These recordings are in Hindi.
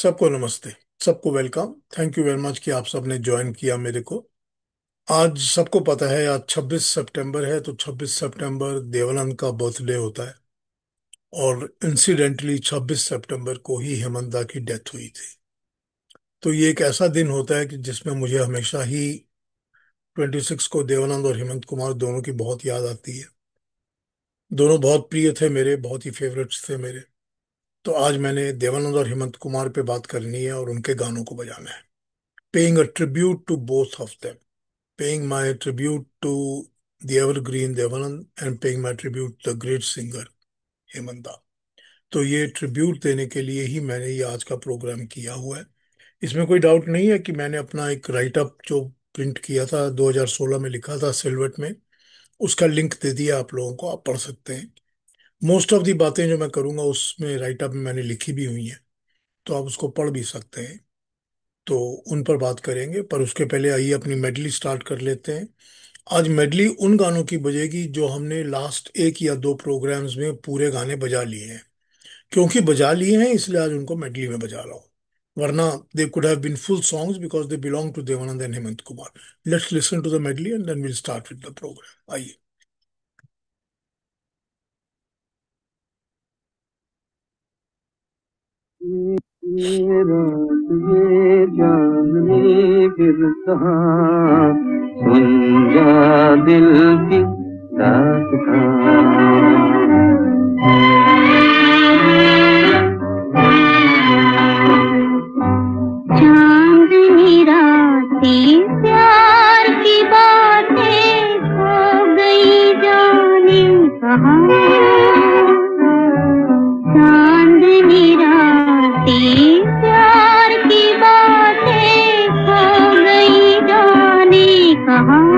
सबको नमस्ते। सबको welcome. Thank you very much कि आप सबने ज्वाइन किया मेरे को। आज सबको पता है आज 26 सितंबर है, तो 26 सितंबर देवानंद का बर्थडे होता है। और इंसिडेंटली 26 सितंबर को ही हेमंता की डेथ हुई थी। तो ये एक ऐसा दिन होता है कि जिसमें मुझे हमेशा ही 26 को देवानंद और हेमंत कुमार दोनों की बहुत याद आती है। दोनों बहुत प्रिय थे मेरे, बहुत ही फेवरेट्स थे मेरे। तो आज मैंने देवानंद और हेमंत कुमार पे बात करनी है और उनके गानों को बजाना है। Paying a tribute to both of them, paying my tribute to the evergreen Devanand and paying my tribute to the great singer Hemanta. तो ये ट्रिब्यूट देने के लिए ही मैंने ये आज का प्रोग्राम किया हुआ है। इसमें कोई डाउट नहीं है कि मैंने अपना एक राइट अप जो प्रिंट किया था 2016 में, लिखा था सिल्वेट में, उसका लिंक दे दिया आप लोगों को, आप पढ़ सकते हैं। मोस्ट ऑफ दी बातें जो मैं करूंगा उसमें राइट अप में मैंने लिखी भी हुई हैं, तो आप उसको पढ़ भी सकते हैं। तो उन पर बात करेंगे, पर उसके पहले आइए अपनी मेडली स्टार्ट कर लेते हैं। आज मेडली उन गानों की बजेगी जो हमने लास्ट एक या दो प्रोग्राम्स में पूरे गाने बजा लिए हैं। क्योंकि बजा लिए हैं इसलिए आज उनको मेडली में बजा रहा हूँ, वरना they could have been full songs because they belong to Dev Anand and Hemant Kumar. Let's listen to the medley and then will start with the program. आइए। ये रात ये चांदनी फिर कहाँ, सुन जा दिल की दास्तां। चांदनी रातें प्यार की बातें खो गई जाने कहाँ। चांदनी रातें प्यार की बातें खो गई जाने कहाँ।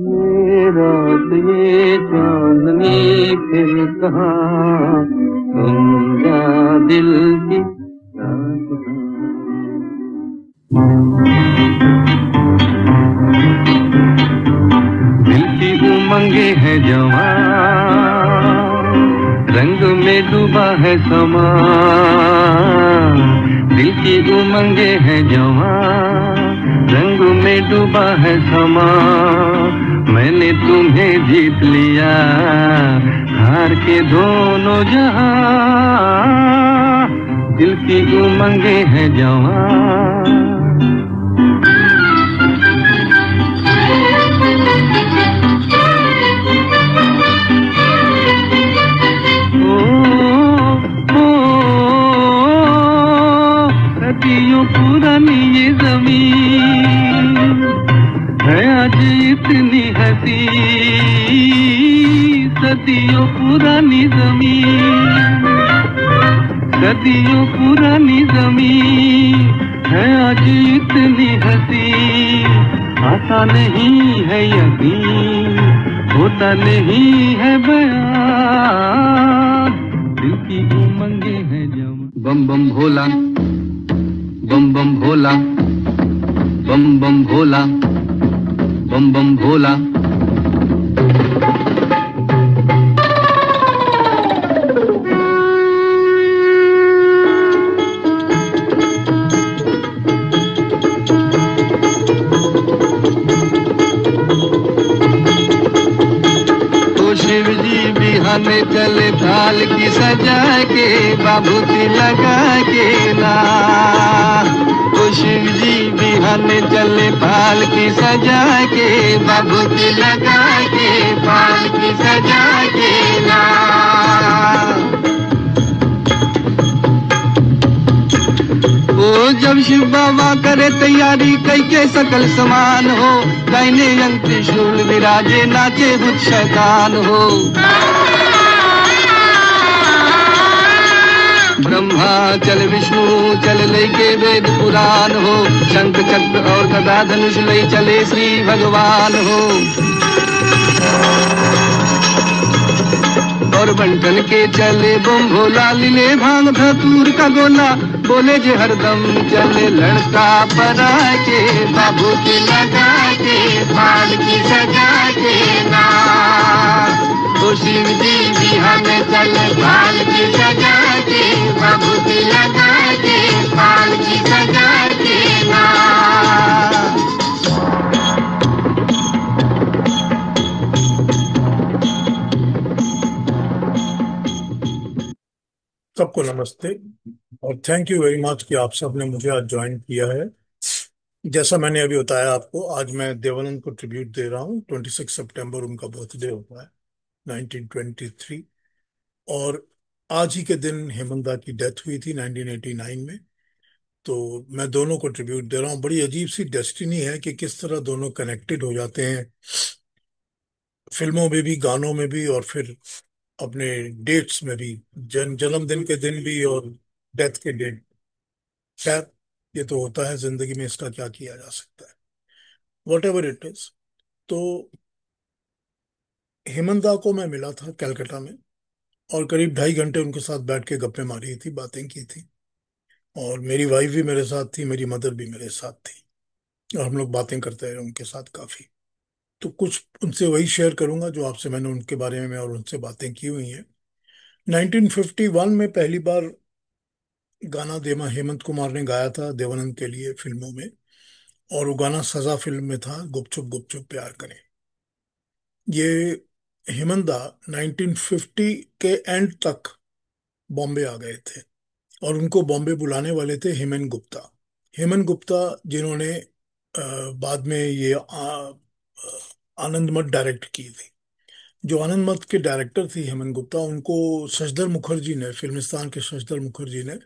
ये रात ये चांदनी फिर कहाँ, सुन जा दिल की दास्तां। दिल की उमंगे है जवां, रंग में डूबा है समा। दिल की उमंगे है जवां, रंग में डूबा है समा। मैंने तुम्हें जीत लिया, हार के दोनों जहां। दिल की उमंगे है जवां। सदियों पुरानी ये जमीन है आज इतनी हसी। सदियों पुरानी जमीन, सदियों पुरानी जमीन है आज इतनी हसी। आता नहीं है यकीन, होता नहीं है बयान। दिल की उमंगे है जवां। बम बम भोला, बम बम भोला, बम बम भोला, बम बम भोला। शिव जी बिहाने चले थाल की सजा के, बाबूती लगा के ना। तो शिव जी बिहाने चले थाल की सजा के, बाबूती लगा के, थाल की सजा के ना। ओ जब शिव बाबा करे तैयारी कई के सकल समान हो, दाहिने अंग त्रिशूल विराजे नाचे भूत शैतान हो। ब्रह्मा चल विष्णु चल लई के वेद पुराण हो, शंख चक्र और गदा धनुष लई चले श्री भगवान हो। और बंटन के चले बम भोला, लीले भांग धतूर का गोला, बोले जे हरदम चले लड़का परा के, बाबू की लगा के, भाल की सजा के ना। तो शिव जी बिहाने चले भाल की सजा के, बाबू की सबको नमस्ते और थैंक यू वेरी मच कि आप सबने मुझे आज ज्वाइन किया है। जैसा मैंने अभी बताया आपको, आज मैं देवानंद को ट्रिब्यूट दे रहा हूँ। 26 सितंबर उनका बर्थडे होता है, 1923। और आज ही के दिन हेमंत की डेथ हुई थी 1989 में। तो मैं दोनों को ट्रिब्यूट दे रहा हूँ। बड़ी अजीब सी डेस्टिनी है कि किस तरह दोनों कनेक्टेड हो जाते हैं, फिल्मों में भी, गानों में भी, और फिर अपने डेट्स में भी, जन्मदिन के दिन भी और डेथ के डेट। खैर, ये तो होता है जिंदगी में, इसका क्या किया जा सकता है। What ever it is. तो हेमंता को मैं मिला था कलकत्ता में, और करीब 2.5 घंटे उनके साथ बैठ के गप्पे मारी थी, बातें की थी। और मेरी वाइफ भी मेरे साथ थी, मेरी मदर भी मेरे साथ थी, और हम लोग बातें करते रहे उनके साथ काफी। तो कुछ उनसे वही शेयर करूंगा जो आपसे मैंने उनके बारे में और उनसे बातें की हुई हैं। 1951 में पहली बार गाना देवा हेमंत कुमार ने गाया था देवानंद के लिए फिल्मों में। और वो गाना सजा फिल्म में था, गुपचुप गुपचुप प्यार करें। ये हेमंदा 1950 के एंड तक बॉम्बे आ गए थे, और उनको बॉम्बे बुलाने वाले थे हेमन गुप्ता। हेमन गुप्ता, जिन्होंने बाद में ये आनंद मठ डायरेक्ट की थी। जो आनंद मठ के डायरेक्टर थी हेमन गुप्ता, उनको शशधर मुखर्जी ने, फिल्मिस्तान के शशधर मुखर्जी ने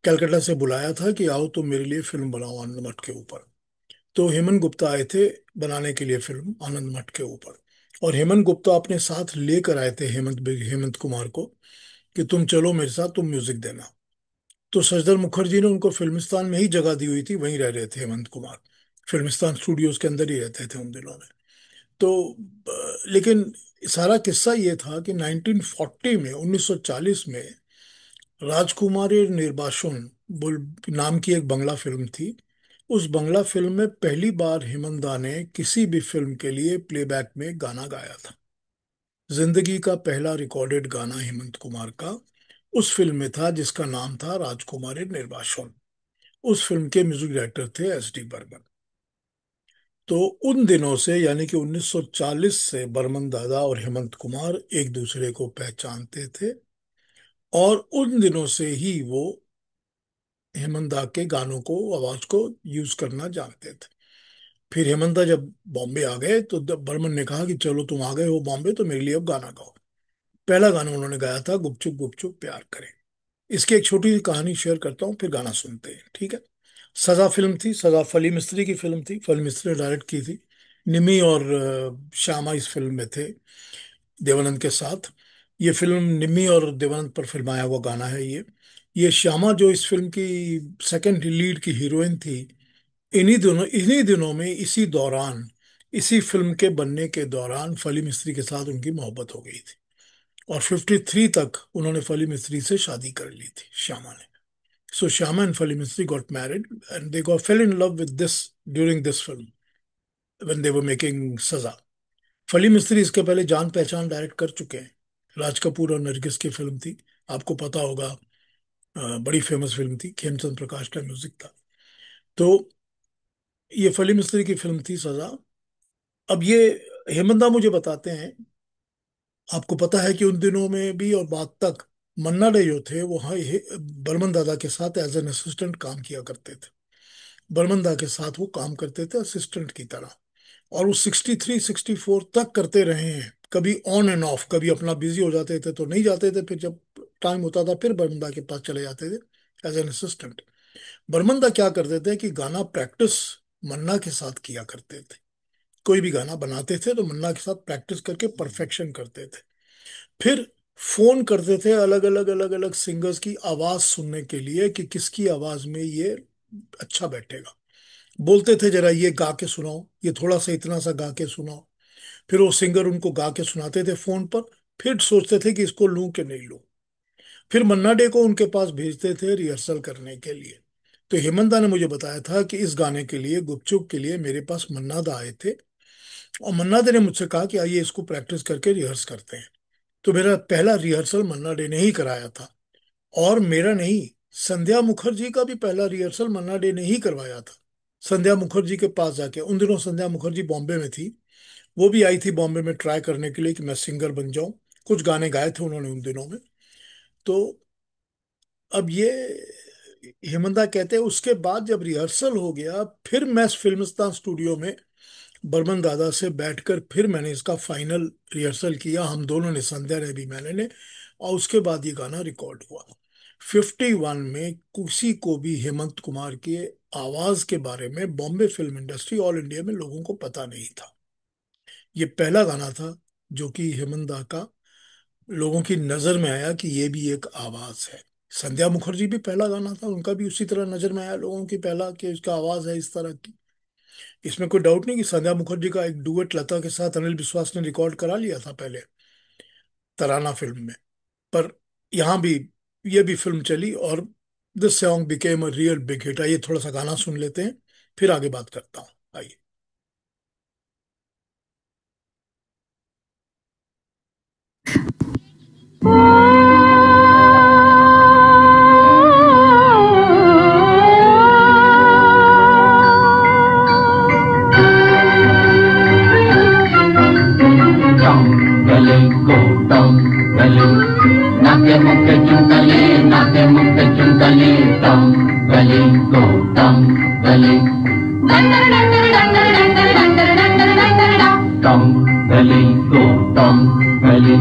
कलकत्ता से बुलाया था कि आओ तुम मेरे लिए फिल्म बनाओ आनंद मठ के ऊपर। तो हेमंत गुप्ता आए थे बनाने के लिए फिल्म आनंद मठ के ऊपर। और हेमंत गुप्ता अपने साथ लेकर आए थे हेमंत कुमार को कि तुम चलो मेरे साथ, तुम म्यूजिक देना। तो सजदर मुखर्जी ने उनको फिल्मिस्तान में ही जगह दी हुई थी, वहीं रह रहे थे हेमंत कुमार। फिल्मिस्तान स्टूडियोज के अंदर ही रहते थे उन दिनों में। तो लेकिन सारा किस्सा ये था कि 1940 में, 1940 में राजकुमारी निर्बासन बुल नाम की एक बंगला फिल्म थी। उस बंगला फिल्म में पहली बार हेमंत दा ने किसी भी फिल्म के लिए प्लेबैक में गाना गाया था। जिंदगी का पहला रिकॉर्डेड गाना हेमंत कुमार का उस फिल्म में था, जिसका नाम था राजकुमारी निर्वासन। उस फिल्म के म्यूजिक डायरेक्टर थे एस डी बर्मन। तो उन दिनों से, यानी कि 1940 से, बर्मन दादा और हेमंत कुमार एक दूसरे को पहचानते थे। और उन दिनों से ही वो हेमंत दा के गानों को, आवाज को यूज करना जानते थे। फिर हेमंत दा जब बॉम्बे आ गए तो बर्मन ने कहा कि चलो तुम आ गए हो बॉम्बे, तो मेरे लिए अब गाना गाओ। पहला गाना उन्होंने गाया था गुपचुप गुपचुप प्यार करें। इसकी एक छोटी सी कहानी शेयर करता हूँ, फिर गाना सुनते हैं, ठीक है। सजा फिल्म थी, सजा फली मिस्त्री की फिल्म थी, फली मिस्त्री ने डायरेक्ट की थी। निमी और श्यामा इस फिल्म में थे देवानंद के साथ। ये फिल्म निम्मी और देवानंद पर फिल्माया हुआ गाना है ये श्यामा जो इस फिल्म की सेकंड लीड की हीरोइन थी, इन्हीं दिनों में, इसी दौरान, इसी फिल्म के बनने के दौरान फली मिस्त्री के साथ उनकी मोहब्बत हो गई थी। और 53 तक उन्होंने फली मिस्त्री से शादी कर ली थी, श्यामा ने। सो श्यामा एंड फली मिस्त्री got married and they got fail in love with this during this film when they were making सजा। फली मिस्त्री इसके पहले जान पहचान डायरेक्ट कर चुके हैं। राज कपूर और नरगिस की फिल्म थी, आपको पता होगा। बड़ी फेमस फिल्म थी, खेमचंद प्रकाश का म्यूजिक था। तो ये फली मिस्त्री की फिल्म थी सजा। अब ये हेमंत दा मुझे बताते हैं, आपको पता है कि उन दिनों में भी और बाद तक मन्ना डे जो थे वो बर्मन दादा के साथ एज एन असिस्टेंट काम किया करते थे। बर्मन दादा के साथ वो काम करते थे असिस्टेंट की तरह। और वो 63 64 तक करते रहे हैं, कभी ऑन एंड ऑफ। कभी अपना बिजी हो जाते थे तो नहीं जाते थे, फिर जब टाइम होता था फिर बर्मन दा के पास चले जाते थे एज एन असिस्टेंट। बर्मन दा क्या करते थे कि गाना प्रैक्टिस मन्ना के साथ किया करते थे। कोई भी गाना बनाते थे तो मन्ना के साथ प्रैक्टिस करके परफेक्शन करते थे। फिर फोन करते थे अलग अलग सिंगर्स की आवाज सुनने के लिए कि किसकी आवाज में ये अच्छा बैठेगा। बोलते थे जरा ये गा के सुनाओ, ये थोड़ा सा इतना सा गा के सुनाओ। फिर वो सिंगर उनको गा के सुनाते थे फोन पर। फिर सोचते थे कि इसको लूं कि नहीं लूं। फिर मन्ना डे को उनके पास भेजते थे रिहर्सल करने के लिए। तो हेमंत दा ने मुझे बताया था कि इस गाने के लिए, गुपचुप के लिए, मेरे पास मन्ना दा आए थे। और मन्ना डे ने मुझसे कहा कि आइए इसको प्रैक्टिस करके रिहर्स करते हैं। तो मेरा पहला रिहर्सल मन्ना डे ने ही कराया था। और मेरा नहीं, संध्या मुखर्जी का भी पहला रिहर्सल मन्ना डे ने ही करवाया था। संध्या मुखर्जी के पास जाके, उन दिनों संध्या मुखर्जी बॉम्बे में थी। वो भी आई थी बॉम्बे में ट्राई करने के लिए कि मैं सिंगर बन जाऊं। कुछ गाने गाए थे उन्होंने उन दिनों में। तो अब ये हेमंता कहते हैं उसके बाद जब रिहर्सल हो गया, फिर मैं फिल्मिस्तान स्टूडियो में बर्मन दादा से बैठकर फिर मैंने इसका फाइनल रिहर्सल किया, हम दोनों ने, संध्या ने भी, मैंने ने। और उसके बाद ये गाना रिकॉर्ड हुआ। 51 में किसी को भी हेमंत कुमार के आवाज के बारे में Bombay film industry, all India में लोगों को पता नहीं था। ये पहला गाना था जो कि हेमंत दा का लोगों की नजर में आया कि ये भी एक आवाज है। संध्या मुखर्जी भी पहला गाना था, उनका भी उसी तरह नजर में आया लोगों की, पहला कि उसका आवाज है इस तरह की। इसमें कोई डाउट नहीं कि संध्या मुखर्जी का एक डुएट लता के साथ अनिल विश्वास ने रिकॉर्ड करा लिया था पहले, तराना फिल्म में। पर यहाँ भी ये भी फिल्म चली और this song became a real big hit. आइए थोड़ा सा गाना सुन लेते हैं, फिर आगे बात करता हूँ। आइए। टॉम्बले को टॉम्बले नाके मुके चुंगले नाके मुके चुंगले टॉम्बले को टॉम्बले टॉम्बले को टॉम्बले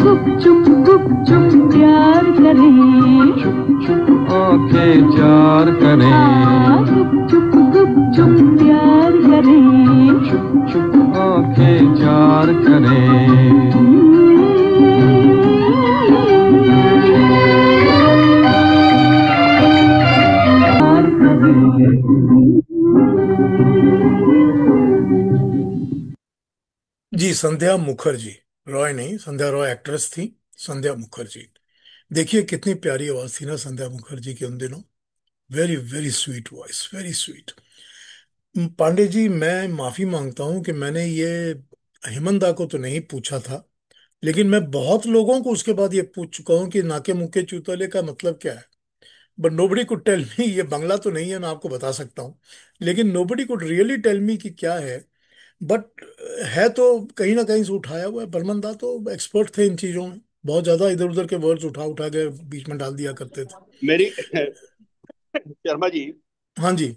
गुप चुप प्यार करें, आंखें चार करें गुप चुप प्यार करें। आंखें चार करें जी, संध्या मुखर्जी, रॉय नहीं, संध्या रॉय एक्ट्रेस थी, संध्या मुखर्जी। देखिए कितनी प्यारी आवाज थी ना संध्या मुखर्जी की उन दिनों। Very very sweet voice, very sweet. Pandey ji, मैं माफी मांगता हूं कि मैंने ये हेमंता को तो नहीं पूछा था, लेकिन मैं बहुत लोगों को उसके बाद ये पूछ चुका हूँ कि नाके मुके चूतले का मतलब क्या है। But nobody could tell me. ये बंगला तो नहीं है, मैं आपको बता सकता हूँ, लेकिन nobody could really tell me कि क्या है। बट है तो कहीं ना कहीं से उठाया हुआ है। बर्मन दा तो एक्सपर्ट थे इन चीजों में, बहुत ज्यादा इधर उधर के वर्ड्स उठा उठा के बीच में डाल दिया करते थे। मेरी शर्मा जी, हाँ जी।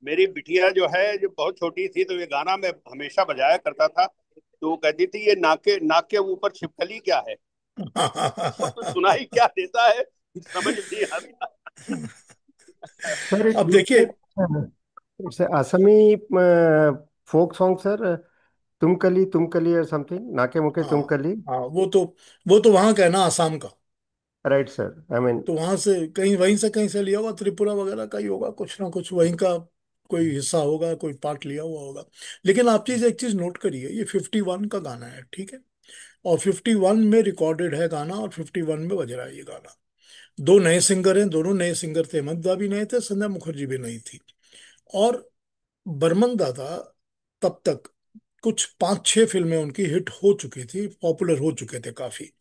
मेरी बिटिया जो है, जो बहुत छोटी थी, तो ये गाना मैं हमेशा बजाया करता था। तो वो कहती थी, ये नाके नाक के ऊपर छिपकली क्या है? तो सुनाई क्या देता है, समझ नहीं आता। सर अब इट देखिए। इट्स असमी फोक सॉन्ग सर, तुम कली और समथिंग, नाके मुके हाँ तुम कली। हाँ, वो तो वहां का है ना, आसाम का। Right sir, I mean. तो वहां से कहीं, वहीं से कहीं से लिया होगा, त्रिपुरा वगैरह का ही होगा, कुछ ना कुछ वहीं का कोई हिस्सा होगा, कोई पार्ट लिया हुआ होगा। लेकिन आप चीज एक चीज नोट करिए, ये 51 का गाना है, ठीक है। और 51 में रिकॉर्डेड है गाना, और 51 में बज रहा है ये गाना। दो नए सिंगर हैं, दोनों नए सिंगर थे, हेमंत दा भी नए थे, संध्या मुखर्जी भी नई थी। और बर्मन दादा तब तक कुछ 5-6 फिल्में उनकी हिट हो चुकी थी, पॉपुलर हो चुके थे काफी।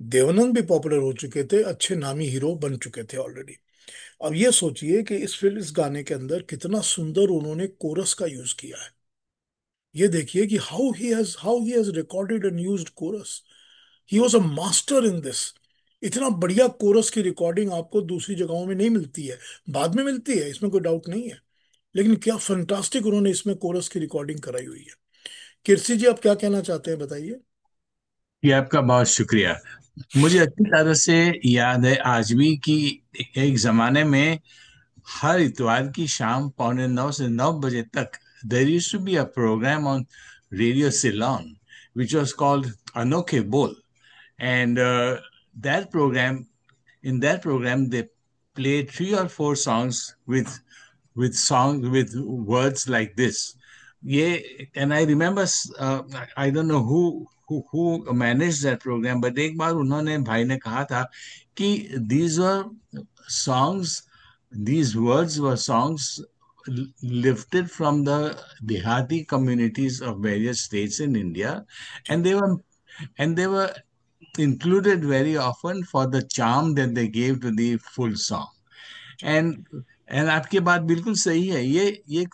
देवानंद भी पॉपुलर हो चुके थे, अच्छे नामी हीरो बन चुके थे ऑलरेडी। अब ये सोचिए कि इस गाने के अंदर कितना सुंदर उन्होंने कोरस का यूज किया है। ये देखिए कि how he has recorded and used chorus. He was a master in this. इतना बढ़िया कोरस की रिकॉर्डिंग आपको दूसरी जगहों में नहीं मिलती है। बाद में मिलती है, इसमें कोई डाउट नहीं है, लेकिन क्या फंटास्टिक उन्होंने इसमें कोरस की रिकॉर्डिंग कराई हुई है। किरसी जी, आप क्या कहना चाहते हैं, बताइए। ये आपका बहुत शुक्रिया। मुझे अच्छी तरह से याद है आज भी कि एक जमाने में हर इतवार की शाम 8:45 से 9 बजे तक there used to be a program on Radio Ceylon which was called Anokhe Bol, and that program in that program they played 3 or 4 songs with words like this. Yeah, and I remember, I don't know who managed that program, but एक बार उन्होंने भाई ने कहा था कि these were songs, these words were songs lifted from the Dehati communities of various states in India, and they were included very often for the charm that they gave to the full song. And and आपकी बात बिल्कुल सही है। ये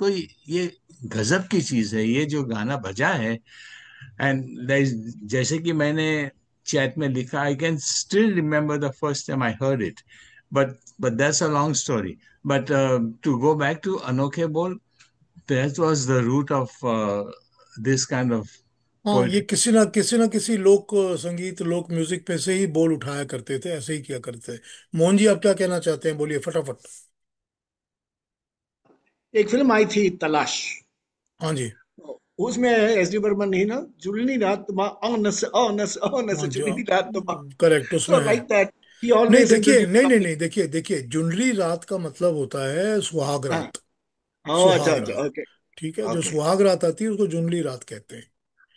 गजब की चीज है ये जो गाना बजा है। एंड जैसे कि मैंने चैट में लिखा, I can still remember the first time I heard it, but that's a long story. But to go back to अनोखे बोल, that was the root of this kind of हाँ, ये poetry. किसी ना किसी लोक संगीत, लोक म्यूजिक पे से ही बोल उठाया करते थे, ऐसे ही किया करते थे। मोहन जी, आप क्या कहना चाहते हैं? बोलिए फटाफट। एक फिल्म आई थी तलाश, हाँ जी। उसमें एस डी बर्मन ही ना, जुलनी रात मा ऑनस ऑनस ऑनस हाँ जी, जुलनी रात मा, करेक्ट, उसमें सो है। लाइक दैट ही नहीं ऑलवेज देखिए, नहीं नहीं इंट्रोड्यूस। नहीं, देखिए देखिए, जुनरी रात का मतलब होता है सुहाग हाँ, रात। ओह अच्छा सुहाग अच्छा, रात, ओके ठीक है, जो ओके सुहाग रात आती है उसको जुनरी रात कहते हैं।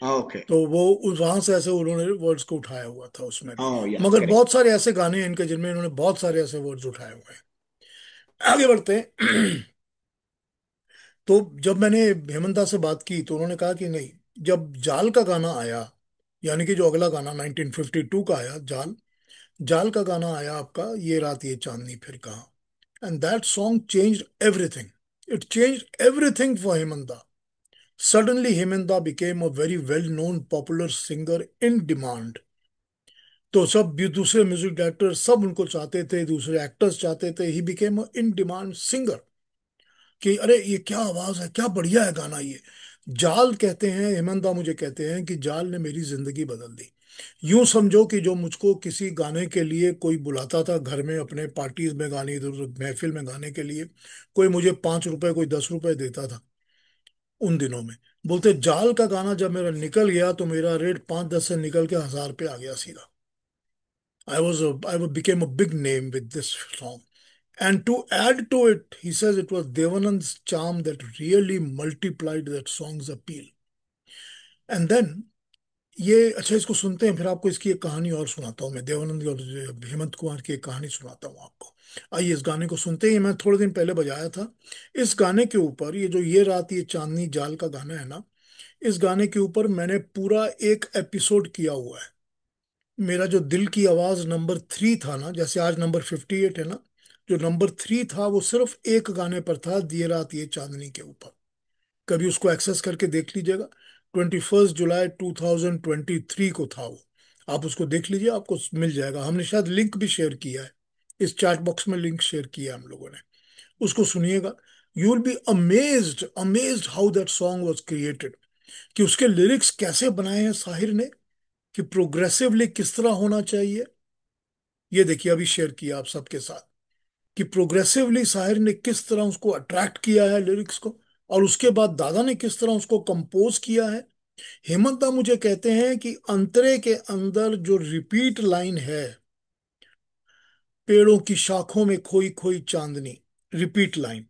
ओके, तो वो उस वहां से ऐसे उन्होंने वर्ड्स को उठाया हुआ था उसमें भी। ओह या मगर करेक्ट। बहुत सारे ऐसे गाने हैं इनके जिनमें इन्होंने बहुत सारे ऐसे वर्ड्स उठाए हुए हैं। आगे बढ़ते हैं। तो जब मैंने हेमंत दा से बात की तो उन्होंने कहा कि नहीं, जब जाल का गाना आया, यानी कि जो अगला गाना 1952 का आया, जाल, जाल का गाना आया आपका, ये रात ये चांदनी फिर कहाँ, and that song changed everything. It changed everything for Hemant दा। Suddenly, Hemenda became a very well-known popular singer in demand. तो सब भी दूसरे म्यूजिक डायरेक्टर सब उनको चाहते थे, दूसरे एक्टर्स चाहते थे। He became in demand singer, कि अरे ये क्या आवाज है, क्या बढ़िया है गाना ये। जाल कहते हैं, हेमंता मुझे कहते हैं कि जाल ने मेरी जिंदगी बदल दी। यूं समझो कि जो मुझको किसी गाने के लिए कोई बुलाता था घर में, अपने पार्टीज में गाने, इधर उधर महफिल में गाने के लिए, कोई मुझे 5 रुपए, कोई 10 रुपए देता था उन दिनों में। बोलते जाल का गाना जब मेरा निकल गया तो मेरा रेट 5-10 से निकल के 1000 पे आ गया सीधा। I became a big name with this song. And to add to it, he says it was Devanand's charm that really multiplied that song's appeal. And then ये, अच्छा इसको सुनते हैं, फिर आपको इसकी एक कहानी और सुनाता हूँ मैं, देवानंद और हेमंत कुमार की एक कहानी सुनाता हूँ आपको। आइए इस गाने को सुनते हैं, मैं थोड़े दिन पहले बजाया था। इस गाने के ऊपर, ये जो ये रात ये चांदनी जाल का गाना है ना, इस गाने के ऊपर मैंने पूरा एक एपिसोड किया हुआ है। मेरा जो दिल की आवाज नंबर 3 था ना, जैसे आज नंबर 58 है ना, जो नंबर 3 था वो सिर्फ एक गाने पर था, ये रात ये चांदनी के ऊपर। कभी उसको एक्सेस करके देख लीजिएगा। 21 जुलाई 2023 को था वो। आप उसको देख लीजिए, आपको मिल जाएगा। हमने शायद लिंक भी शेयर किया है, इस चैट बॉक्स में लिंक शेयर किया है हम लोगों ने। उसको सुनिएगा। You will be amazed, amazed how that song was created, कि उसके लिरिक्स कैसे बनाए हैं साहिर ने, कि प्रोग्रेसिवली किस तरह होना चाहिए। ये देखिए, अभी शेयर किया आप सबके साथ, कि प्रोग्रेसिवली साहिर ने किस तरह उसको अट्रैक्ट किया है लिरिक्स को, और उसके बाद दादा ने किस तरह उसको कंपोज किया है। हेमंत दा मुझे कहते हैं कि अंतरे के अंदर जो रिपीट लाइन है, पेड़ों की शाखों में खोई खोई चांदनी, रिपीट लाइन,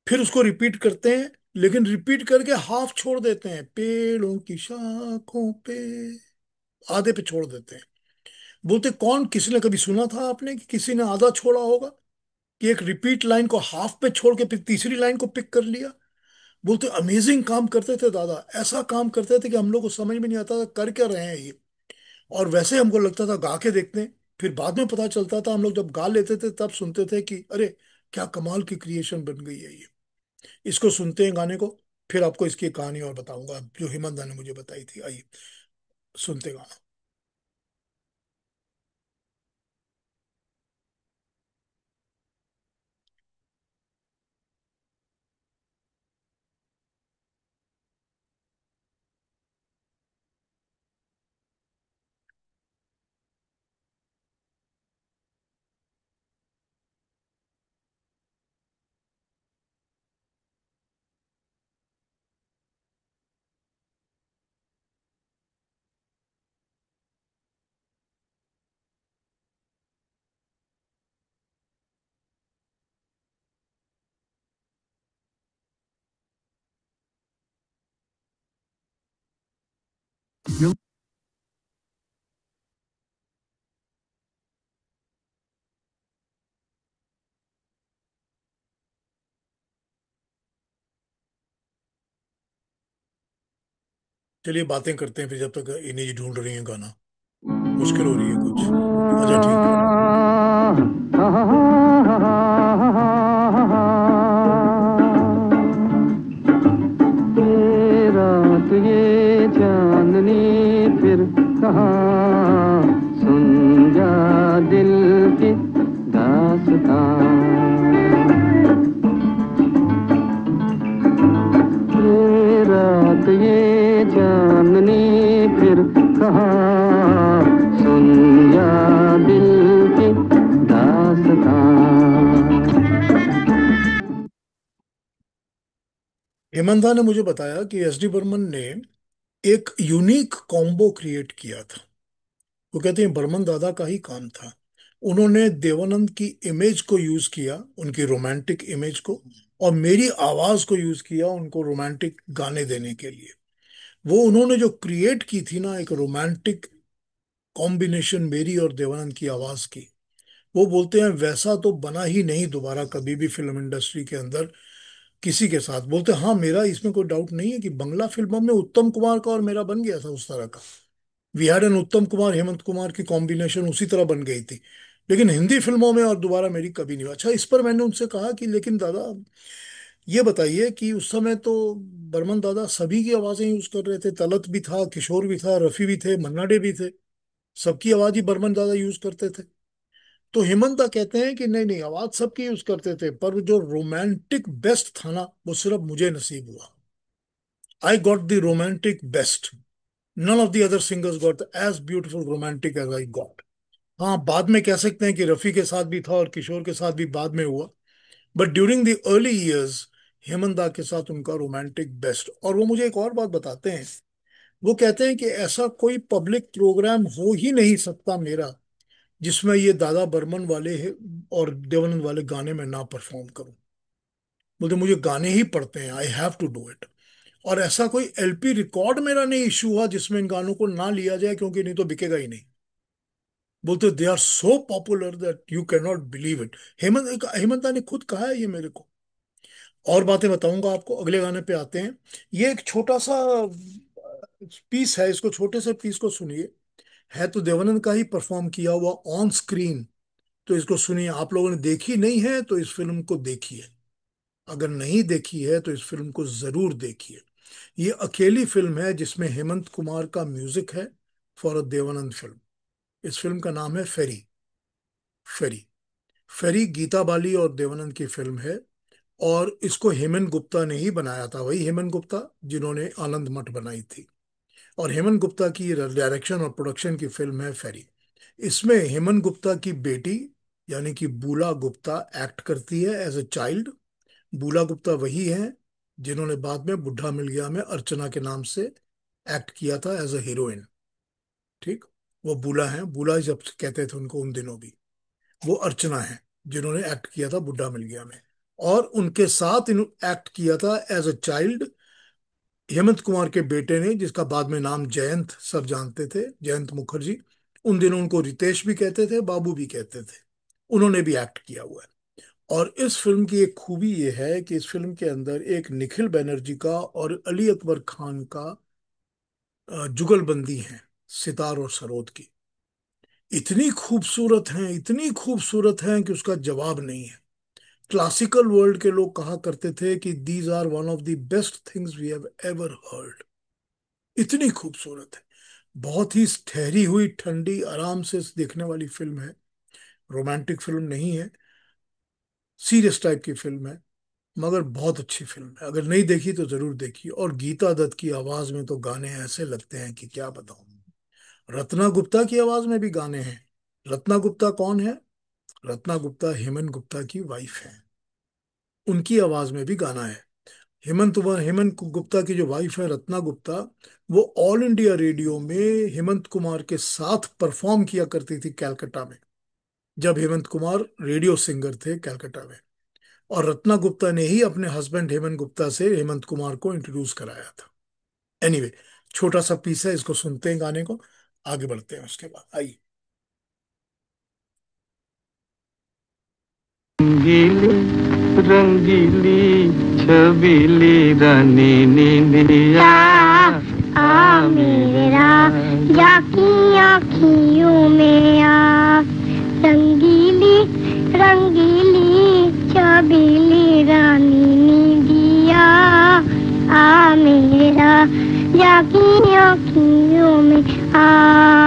फिर उसको रिपीट करते हैं, लेकिन रिपीट करके हाफ छोड़ देते हैं, पेड़ों की शाखों पे, आधे पे छोड़ देते हैं। बोलते कौन, किसी ने कभी सुना था आपने कि किसी ने आधा छोड़ा होगा, कि एक रिपीट लाइन को हाफ पे छोड़ के फिर तीसरी लाइन को पिक कर लिया। बोलते अमेजिंग काम करते थे दादा, ऐसा काम करते थे कि हम लोग को समझ में नहीं आता था कर क्या रहे हैं ये। और वैसे हमको लगता था गा के देखते हैं, फिर बाद में पता चलता था, हम लोग जब गा लेते थे तब सुनते थे कि अरे क्या कमाल की क्रिएशन बन गई है ये। इसको सुनते हैं गाने को, फिर आपको इसकी कहानी और बताऊंगा जो हेमंत दा ने मुझे बताई थी। आइए सुनते गाना। चलिए बातें करते हैं फिर, जब तक इन्हें जी ढूंढ रही है गाना, मुश्किल हो रही है कुछ। अच्छा ठीक है। ये रात ये चांदनी फिर कहाँ सुन जा दिल की दास्तां। ये रात ये चांदनी फिर कहाँ सुन जा दिल की दास्तां। हेमंत दा ने मुझे बताया कि एस डी बर्मन ने एक यूनिक कॉम्बो क्रिएट किया था। वो कहते हैं बर्मन दादा का ही काम था। उन्होंने देवानंद की इमेज को यूज किया, उनकी रोमांटिक इमेज को, और मेरी आवाज को यूज किया उनको रोमांटिक गाने देने के लिए। वो उन्होंने जो क्रिएट की थी ना, एक रोमांटिक कॉम्बिनेशन मेरी और देवानंद की आवाज की, वो बोलते हैं वैसा तो बना ही नहीं दोबारा कभी भी फिल्म इंडस्ट्री के अंदर किसी के साथ। बोलते हैं हाँ, मेरा इसमें कोई डाउट नहीं है कि बंगला फिल्मों में उत्तम कुमार का और मेरा बन गया था उस तरह का। वी हैड एन उत्तम कुमार हेमंत कुमार की कॉम्बिनेशन उसी तरह बन गई थी। लेकिन हिंदी फिल्मों में और दोबारा मेरी कभी नहीं हुआ। अच्छा, इस पर मैंने उनसे कहा कि लेकिन दादा ये बताइए कि उस समय तो बर्मन दादा सभी की आवाजें यूज कर रहे थे, तलत भी था, किशोर भी था, रफी भी थे, मन्ना डे भी थे, सबकी आवाज ही बर्मन दादा यूज करते थे। तो हेमंत दा कहते हैं कि नहीं नहीं, आवाज सबकी यूज करते थे, पर जो रोमांटिक बेस्ट था ना, वो सिर्फ मुझे नसीब हुआ। I got the romantic best. None of the other singers got as beautiful romantic as I got. हाँ, बाद में कह सकते हैं कि रफी के साथ भी था और किशोर के साथ भी बाद में हुआ, but during the early years Hemant दा के साथ उनका रोमांटिक बेस्ट। और वो मुझे एक और बात बताते हैं, वो कहते हैं कि ऐसा कोई पब्लिक प्रोग्राम हो ही नहीं सकता मेरा जिसमें ये दादा बर्मन वाले और देवानंद वाले गाने में ना परफॉर्म करूं। बोलते मुझे गाने ही पड़ते हैं, I have to do it. और ऐसा कोई एलपी रिकॉर्ड मेरा नहीं इशू हुआ जिसमें इन गानों को ना लिया जाए, क्योंकि नहीं तो बिकेगा ही नहीं। बोलते they are so popular that you can not believe it. Hemant ने खुद कहा है ये मेरे को। और बातें बताऊंगा आपको, अगले गाने पे आते हैं। ये एक छोटा सा पीस है, इसको छोटे से पीस को सुनिए। है तो देवानंद का ही परफॉर्म किया हुआ ऑन स्क्रीन, तो इसको सुनिए। आप लोगों ने देखी नहीं है तो इस फिल्म को देखिए, अगर नहीं देखी है तो इस फिल्म को जरूर देखिए। ये अकेली फिल्म है जिसमें हेमंत कुमार का म्यूजिक है फॉर अ देवानंद फिल्म। इस फिल्म का नाम है फेरी। फेरी। फेरी गीता बाली और देवानंद की फिल्म है, और इसको हेमंत गुप्ता ने ही बनाया था, वही हेमंत गुप्ता जिन्होंने आनंद मठ बनाई थी। और हेमंत गुप्ता की डायरेक्शन और प्रोडक्शन की फिल्म है फेरी। इसमें हेमंत गुप्ता की बेटी यानी कि बूला गुप्ता एक्ट करती है एज अ चाइल्ड। बूला गुप्ता वही है जिन्होंने बाद में बुढ़ा मिल गया में अर्चना के नाम से एक्ट किया था एज अ हीरोइन। ठीक, वो बूला है, बूला जब कहते थे उनको उन दिनों भी। वो अर्चना है जिन्होंने एक्ट किया था बुढ़ा मिल गया में। और उनके साथ इन एक्ट किया था as a child Hemant Kumar के बेटे ने, जिसका बाद में नाम जयंत सब जानते थे, जयंत मुखर्जी। उन दिनों उनको रितेश भी कहते थे, बाबू भी कहते थे। उन्होंने भी एक्ट किया हुआ है। और इस फिल्म की एक खूबी यह है कि इस फिल्म के अंदर एक निखिल बैनर्जी का और अली अकबर खान का जुगलबंदी है, सितार और सरोद की। इतनी खूबसूरत हैं, इतनी खूबसूरत हैं कि उसका जवाब नहीं है। क्लासिकल वर्ल्ड के लोग कहा करते थे कि these are one of the best things we have ever heard. इतनी खूबसूरत है, बहुत ही ठहरी हुई, ठंडी, आराम से देखने वाली फिल्म है। रोमांटिक फिल्म नहीं है, सीरियस टाइप की फिल्म है, मगर बहुत अच्छी फिल्म है। अगर नहीं देखी तो जरूर देखिए। और गीता दत्त की आवाज में तो गाने ऐसे लगते हैं कि क्या बताऊं। रत्ना गुप्ता की आवाज में भी गाने हैं। रत्ना गुप्ता कौन है? रत्ना गुप्ता हेमंत गुप्ता की वाइफ है, उनकी आवाज में भी गाना है। हेमंत गुप्ता की जो वाइफ है रत्ना गुप्ता, वो ऑल इंडिया रेडियो में हेमंत कुमार के साथ परफॉर्म किया करती थी कलकत्ता में, जब हेमंत कुमार रेडियो सिंगर थे कलकत्ता में। और रत्ना गुप्ता ने ही अपने हस्बैंड हेमंत गुप्ता से हेमंत कुमार को इंट्रोड्यूस कराया था। एनीवे, छोटा सा पीस है, इसको सुनते हैं गाने को, आगे बढ़ते हैं उसके बाद। आइए। रंगीली रंगीली छबीली रानी नीलिया आ मेरा जाकी आँखियों में आ। रंगीली रंगीली छबीली रानी नीलिया आ मेरा जाकी आँखियों में आ।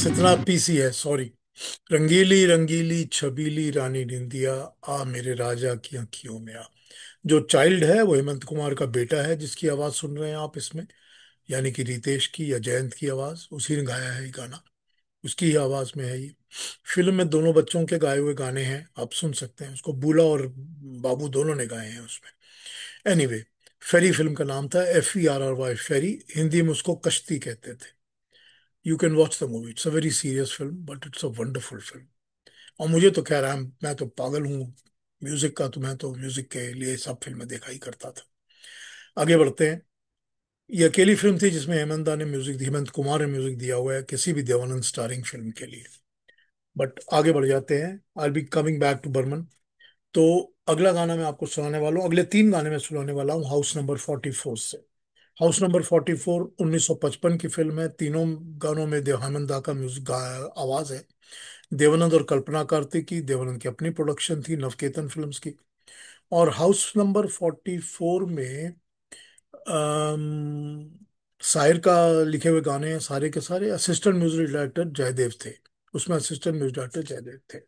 इतना पीसी है, सॉरी। रंगीली रंगीली छबीली रानी निंदिया, आ मेरे राजा की आंखियों में आ। जो चाइल्ड है वो हेमंत कुमार का बेटा है, जिसकी आवाज सुन रहे हैं आप इसमें, यानी कि रितेश की या जयंत की आवाज, उसी ने गाया है ये गाना। उसकी ही आवाज में है ये। फिल्म में दोनों बच्चों के गाए हुए गाने हैं, आप सुन सकते हैं उसको। बूला और बाबू दोनों ने गाए हैं उसमें। एनीवे, फेरी फिल्म का नाम था, FERRY, फेरी। हिंदी में उसको कश्ती कहते थे। You can watch the movie, it's a very serious film but it's a wonderful film. और मुझे तो कह रहा है, मैं तो पागल हूँ म्यूजिक का, तो मैं तो म्यूजिक के लिए सब फिल्में देखा ही करता था। आगे बढ़ते हैं। ये अकेली फिल्म थी जिसमें हेमंत कुमार ने म्यूजिक दिया हुआ है किसी भी देवानंद स्टारिंग फिल्म के लिए। बट आगे बढ़ जाते हैं, I be coming back to Burman. तो अगला गाना मैं आपको सुनाने वाला हूँ, अगले 3 गाने मैं सुनाने वाला हूँ हाउस नंबर 44 से। हाउस नंबर 44 1955 की फिल्म है। तीनों गानों में देवानंद दा का आवाज है। देवानंद और कल्पना कार्तिक की, देवानंद की अपनी प्रोडक्शन थी नवकेतन फिल्म्स की। और हाउस नंबर 44 में अम, शायर का लिखे हुए गाने हैं सारे के सारे। असिस्टेंट म्यूजिक डायरेक्टर जयदेव थे, उसमें असिस्टेंट म्यूजिक डायरेक्टर जयदेव थे।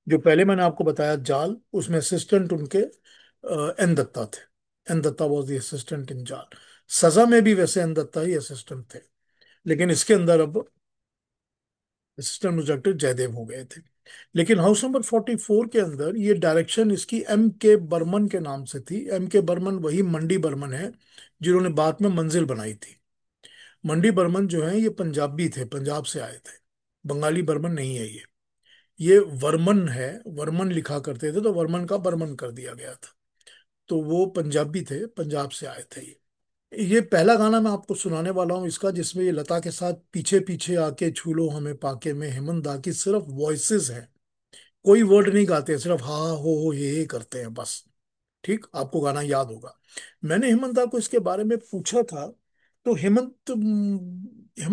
जो पहले मैंने आपको बताया जाल, उसमें असिस्टेंट उनके एन दत्ता थे। N Datta was the assistant in Jaal. Sazaa में भी वैसे एन दत्ता ही असिस्टेंट थे, लेकिन इसके अंदर अब असिस्टेंट म्यूजिक डायरेक्टर जयदेव हो गए थे। लेकिन हाउस नंबर 44 के अंदर ये डायरेक्शन इसकी M K बर्मन के नाम से थी। M K बर्मन वही मंडी बर्मन है जिन्होंने बाद में मंजिल बनाई थी। मंडी बर्मन जो है ये पंजाबी थे, पंजाब से आए थे। बंगाली बर्मन नहीं है ये वर्मन है। वर्मन लिखा करते थे तो वर्मन का बर्मन कर दिया गया था। तो वो पंजाबी थे, पंजाब से आए थे ये पहला गाना मैं आपको सुनाने वाला हूँ इसका, जिसमें ये लता के साथ पीछे पीछे आके छू लो हमें पाके में हेमंत दा की सिर्फ वॉइसेस हैं। कोई वर्ड नहीं गाते हैं, सिर्फ हा हो ये करते हैं बस। ठीक, आपको गाना याद होगा। मैंने हेमंत दा को इसके बारे में पूछा था, तो हेमंत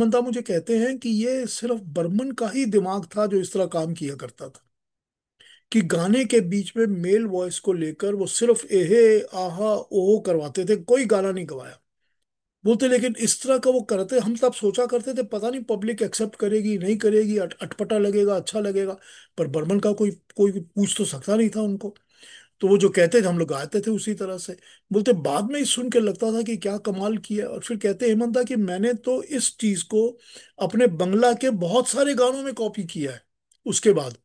दा मुझे कहते हैं कि ये सिर्फ बर्मन का ही दिमाग था जो इस तरह काम किया करता था, कि गाने के बीच में मेल वॉइस को लेकर वो सिर्फ एहे आहा ओहो करवाते थे, कोई गाना नहीं गवाया। बोलते लेकिन इस तरह का वो करते, हम तब सोचा करते थे पता नहीं पब्लिक एक्सेप्ट करेगी नहीं करेगी, अटपटा लगेगा अच्छा लगेगा। पर बर्मन का कोई कोई पूछ तो सकता नहीं था उनको। तो वो जो कहते थे हम लोग गाते थे उसी तरह से। बोलते बाद में ही सुन के लगता था कि क्या कमाल किया। और फिर कहते हेमंत दा कि मैंने तो इस चीज को अपने बंगला के बहुत सारे गानों में कॉपी किया है। उसके बाद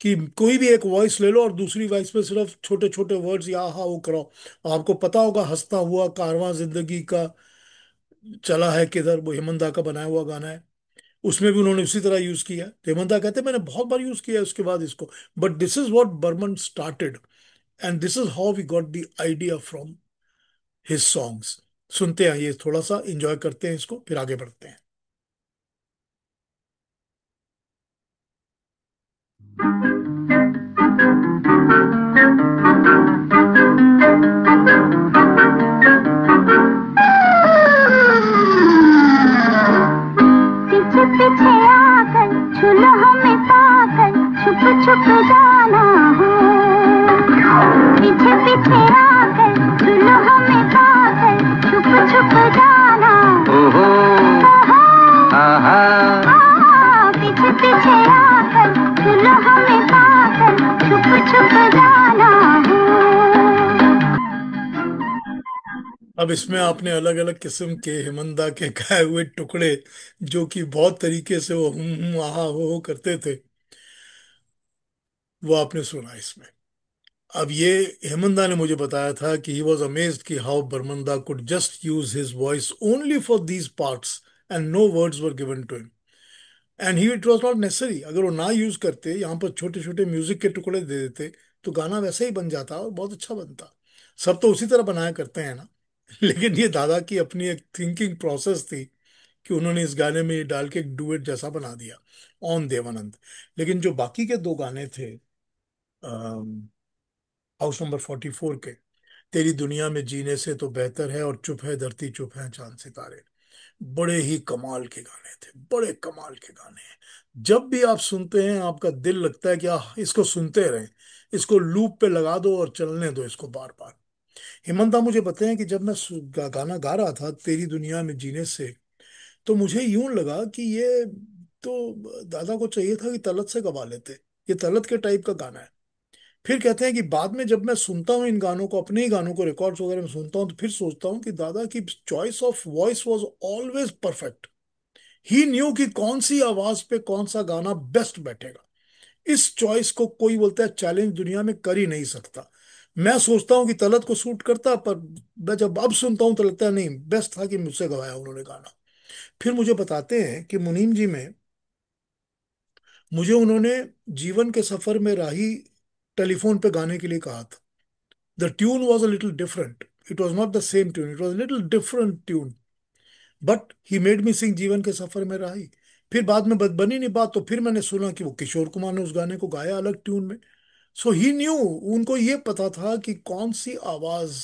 कि कोई भी एक वॉइस ले लो और दूसरी वॉइस पे सिर्फ छोटे छोटे वर्ड्स या हा वो कराओ। आपको पता होगा हंसता हुआ कारवां जिंदगी का चला है किधर, वो हेमंत दा का बनाया हुआ गाना है। उसमें भी उन्होंने उसी तरह यूज किया। तो हेमंत दा कहते हैं मैंने बहुत बार यूज किया है उसके बाद इसको, but this is what Burman started and this is how we got the idea from his songs. सुनते हैं ये, थोड़ा सा एंजॉय करते हैं इसको, फिर आगे बढ़ते हैं। पीछे पीछे आकर छू लो हमें पाकर छुप छुप जाना हो। पीछे पीछे आकर छू लो हमें पाकर छुप छुप जाना। ओहो आहा, आहा पीछे पीछे आकर छू लो हमें पाकर छुप छुप जाना हो। अब इसमें आपने अलग अलग किस्म के हेमंत दा के गाए हुए टुकड़े, जो कि बहुत तरीके से वो आहा हो करते थे, वो आपने सुना इसमें। अब ये हेमंत दा ने मुझे बताया था कि ही वॉज अमेज्ड कि how Burman da could just use his voice only for these parts and no words were given to him and he it was not necessary. अगर वो ना यूज करते, यहाँ पर छोटे छोटे म्यूजिक के टुकड़े दे देते, तो गाना वैसे ही बन जाता और बहुत अच्छा बनता। सब तो उसी तरह बनाया करते हैं ना। लेकिन ये दादा की अपनी एक थिंकिंग प्रोसेस थी कि उन्होंने इस गाने में ये डाल के एक डुएट जैसा बना दिया ऑन देवानंद। लेकिन जो बाकी के 2 गाने थे हाउस नंबर 44 के, तेरी दुनिया में जीने से तो बेहतर है और चुप है धरती चुप है चांद सितारे, बड़े ही कमाल के गाने थे, बड़े कमाल के गाने हैं। जब भी आप सुनते हैं आपका दिल लगता है कि इसको सुनते रहें, इसको लूप पे लगा दो और चलने दो इसको बार बार। हेमंता मुझे बताएं कि जब मैं गाना गा रहा था तेरी दुनिया में जीने से, तो मुझे यूं लगा कि ये तो दादा को चाहिए था कि तलत से गवा लेते, ये तलत के टाइप का गाना है। फिर कहते हैं कि बाद में जब मैं सुनता हूँ इन गानों को, अपने ही गानों को रिकॉर्ड्स वगैरह में सुनता हूँ, तो फिर सोचता हूँ कि दादा की choice of voice was always perfect. He new कि कौन सी आवाज पे कौन सा गाना बेस्ट बैठेगा। इस चॉइस को कोई बोलता है चैलेंज दुनिया में कर ही नहीं सकता। मैं सोचता हूँ कि तलत को सूट करता, पर मैं जब अब सुनता हूँ तो लगता है नहीं, बेस्ट था कि मुझसे गवाया उन्होंने गाना। फिर मुझे बताते हैं कि मुनीम जी में मुझे उन्होंने जीवन के सफर में राही टेलीफोन पे गाने के लिए कहा था। The tune was a little different, it was not the same tune, it was little different tune, but he made me sing जीवन के सफर में राही। फिर बाद में बनी नहीं बात, तो फिर मैंने सुना कि वो किशोर कुमार ने उस गाने को गाया अलग ट्यून में। सो ही न्यू, उनको ये पता था कि कौन सी आवाज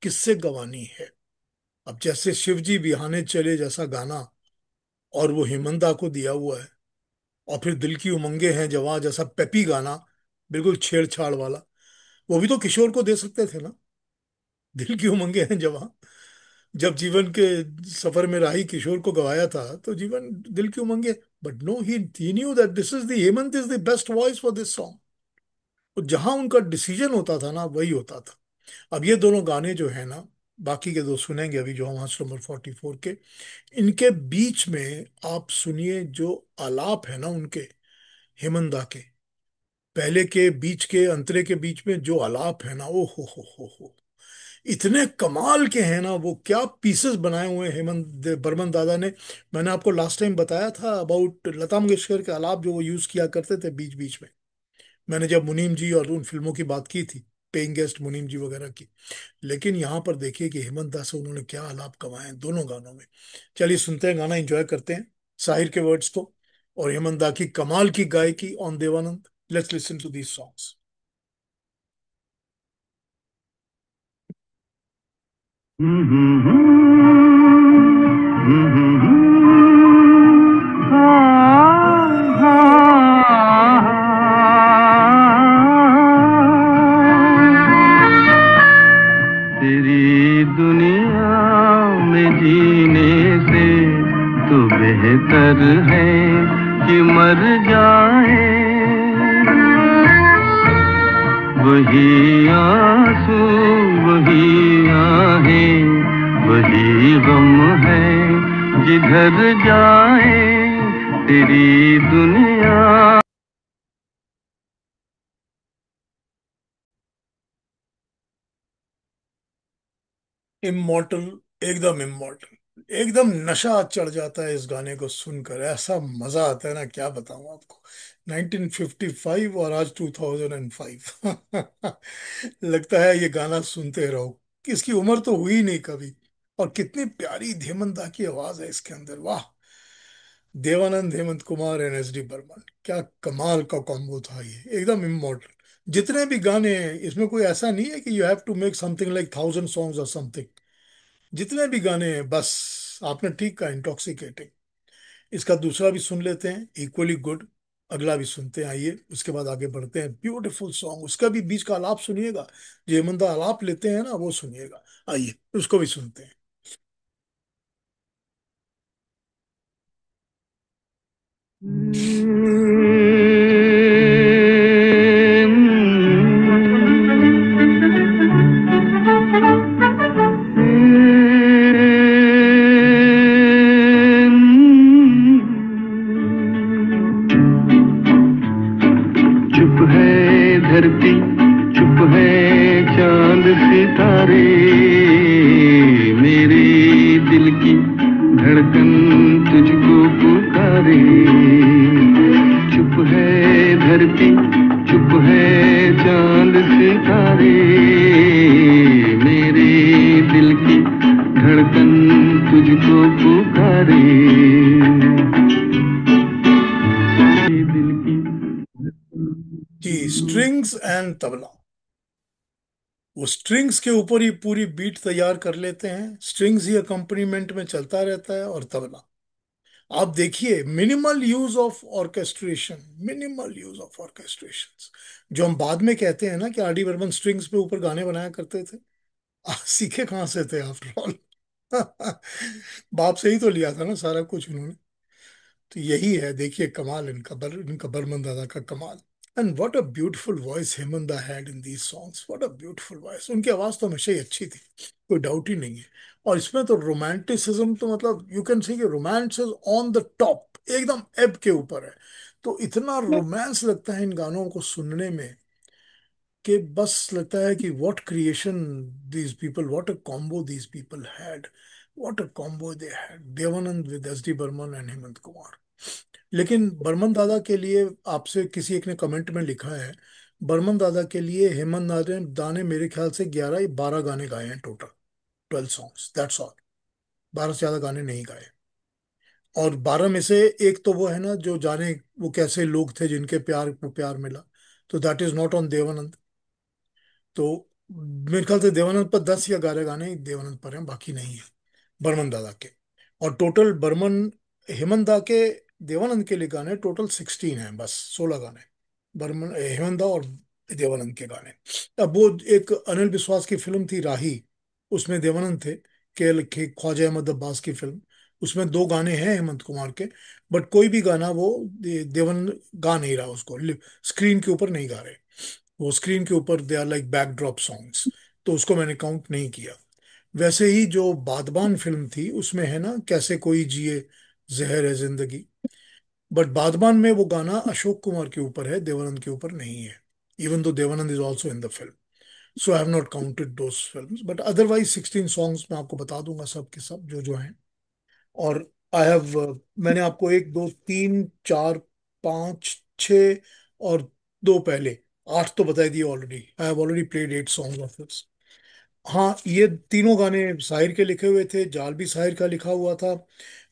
किससे गवानी है। अब जैसे शिव जी बिहाने चले जैसा गाना, और वो हेमंता को दिया हुआ है, और फिर दिल की उमंगे हैं जवां जैसा पेपी गाना, बिल्कुल छेड़छाड़ वाला, वो भी तो किशोर को दे सकते थे ना। दिल की उमंगे हैं जवां, जब जीवन के सफर में राही किशोर को गवाया था तो जीवन दिल की उमंगे, but no, he knew that this is the Hemant is the best voice for this song. और जहां उनका डिसीजन होता था ना, वही होता था। अब ये दोनों गाने जो है ना, बाकी के दो सुनेंगे अभी जो हम आज नंबर 44 के, इनके बीच में आप सुनिए जो आलाप है ना उनके, हेमंदा के, पहले के बीच के अंतरे के बीच में जो आलाप है ना, ओ हो, इतने कमाल के हैं ना वो, क्या पीसेस बनाए हुए हैं बर्मन दादा ने। मैंने आपको लास्ट टाइम बताया था अबाउट लता मंगेशकर के आलाप जो वो यूज किया करते थे बीच बीच में, मैंने जब मुनीम जी और उन फिल्मों की बात की थी, पेइंग गेस्ट मुनीम जी वगैरह की। लेकिन यहाँ पर देखिए कि हेमंत दास से उन्होंने क्या आलाप कमाए हैं दोनों गानों में। चलिए सुनते हैं गाना, एंजॉय करते हैं साहिर के वर्ड्स को और हेमंत दा की कमाल की गायकी on Dev Anand. Let's listen to these songs. तेरी दुनिया में जीने से तो बेहतर है कि मर जाए। वही आंसू वही आहें वही गम है जिधर जाए तेरी दुनिया। इमोर्टल, एकदम इमोर्टल, एकदम नशा चढ़ जाता है इस गाने को सुनकर, ऐसा मजा आता है ना, क्या बताऊं आपको। 1955 और आज 2005 लगता है ये गाना सुनते रहो। इसकी उम्र तो हुई नहीं कभी, और कितनी प्यारी धीमंता की आवाज है इसके अंदर, वाह। Dev Anand, Hemant Kumar and S D Burman, क्या कमाल का कॉम्बो था ये, एकदम इमोर्टल। जितने भी गाने हैं इसमें कोई ऐसा नहीं है कि you have to make something like 1000 songs और समथिंग। जितने भी गाने हैं बस, आपने ठीक कहा, इंटॉक्सिकेटिंग। इसका दूसरा भी सुन लेते हैं, इक्वली गुड। अगला भी सुनते हैं, आइए उसके बाद आगे बढ़ते हैं। ब्यूटीफुल सॉन्ग, उसका भी बीच का आलाप सुनिएगा, जो हेमंता आलाप लेते हैं ना वो सुनिएगा। आइए उसको भी सुनते हैं। चुप है धरती चुप है चांद सितारे मेरे दिल की धड़कन तुझको पुकारे। चुप है धरती चुप है चांद सितारे मेरे दिल की धड़कन तुझको पुकारे। दिल की जी, स्ट्रिंग्स एंड तबला, वो स्ट्रिंग्स के ऊपर ही पूरी बीट तैयार कर लेते हैं, स्ट्रिंग्स ही अकम्पनीमेंट में चलता रहता है, और तबला। आप देखिए minimal use of orchestration, minimal use of orchestration, जो हम बाद में कहते हैं ना कि आर डी बर्मन स्ट्रिंग्स पे ऊपर गाने बनाया करते थे। सीखे कहाँ से थे आफ्टर ऑल। बाप से ही तो लिया था ना सारा कुछ उन्होंने। तो यही है, देखिए कमाल इनका बर्मन दादा का कमाल। And what a beautiful voice Hemant da had in these songs, what a beautiful voice. उनकी आवाज तो हमेशा ही अच्छी थी, कोई डाउट ही नहीं है। और इसमें तो रोमांटिसिज्म तो मतलब यू कैन सी कि romance is on the top, एकदम एब के ऊपर है। तो इतना रोमांस लगता है इन गानों को सुनने में कि बस लगता है कि what creation these people, what a combo these people had, what a combo they had, Dev Anand with S D Burman and Hemant Kumar. लेकिन बर्मन दादा के लिए, आपसे किसी एक ने कमेंट में लिखा है, बर्मन दादा के लिए हेमंत दा ने मेरे ख्याल से 11 या 12 गाने गाए हैं टोटल, 12 सॉन्ग्स, दैट्स ऑल। 12 से ज्यादा गाने नहीं गाए। और 12 में से एक तो वो है ना, जो जाने वो कैसे लोग थे जिनके प्यार को प्यार मिला, तो that is not on Dev Anand. तो मेरे ख्याल से देवानंद पर 10 या 11 गाने ही देवानंद पर हैं, बाकी नहीं है बर्मन दादा के। और टोटल बर्मन हेमंत दा के देवानंद के लिए गाने टोटल 16 हैं, बस 16 गाने बर्मन हेमंत दा और देवानंद के गाने। अब वो एक अनिल विश्वास की फिल्म थी राही, उसमें देवानंद थे, के ख्वाजा अहमद अब्बास की फिल्म, उसमें 2 गाने हैं हेमंत कुमार के। बट कोई भी गाना वो देवानंद गा नहीं रहा उसको, स्क्रीन के ऊपर नहीं गा रहे, वो स्क्रीन के ऊपर they are like backdrop songs, तो उसको मैंने काउंट नहीं किया। वैसे ही जो बादबान फिल्म थी उसमें है ना, कैसे कोई जिए जहर है जिंदगी, बट बादबान में वो गाना अशोक कुमार के ऊपर है, देवानंद के ऊपर नहीं है, even though Dev Anand is also in the film. So I have not counted those films, but otherwise 16 songs मैं आपको बता दूंगा सब के सब जो जो हैं। और आई हैव, मैंने आपको 1 2 3 4 5 6 और 2 पहले, 8 तो बता दिए already. I have already played 8 songs of this. हाँ, ये तीनों गाने साहिर के लिखे हुए थे, जाल भी साहिर का लिखा हुआ था,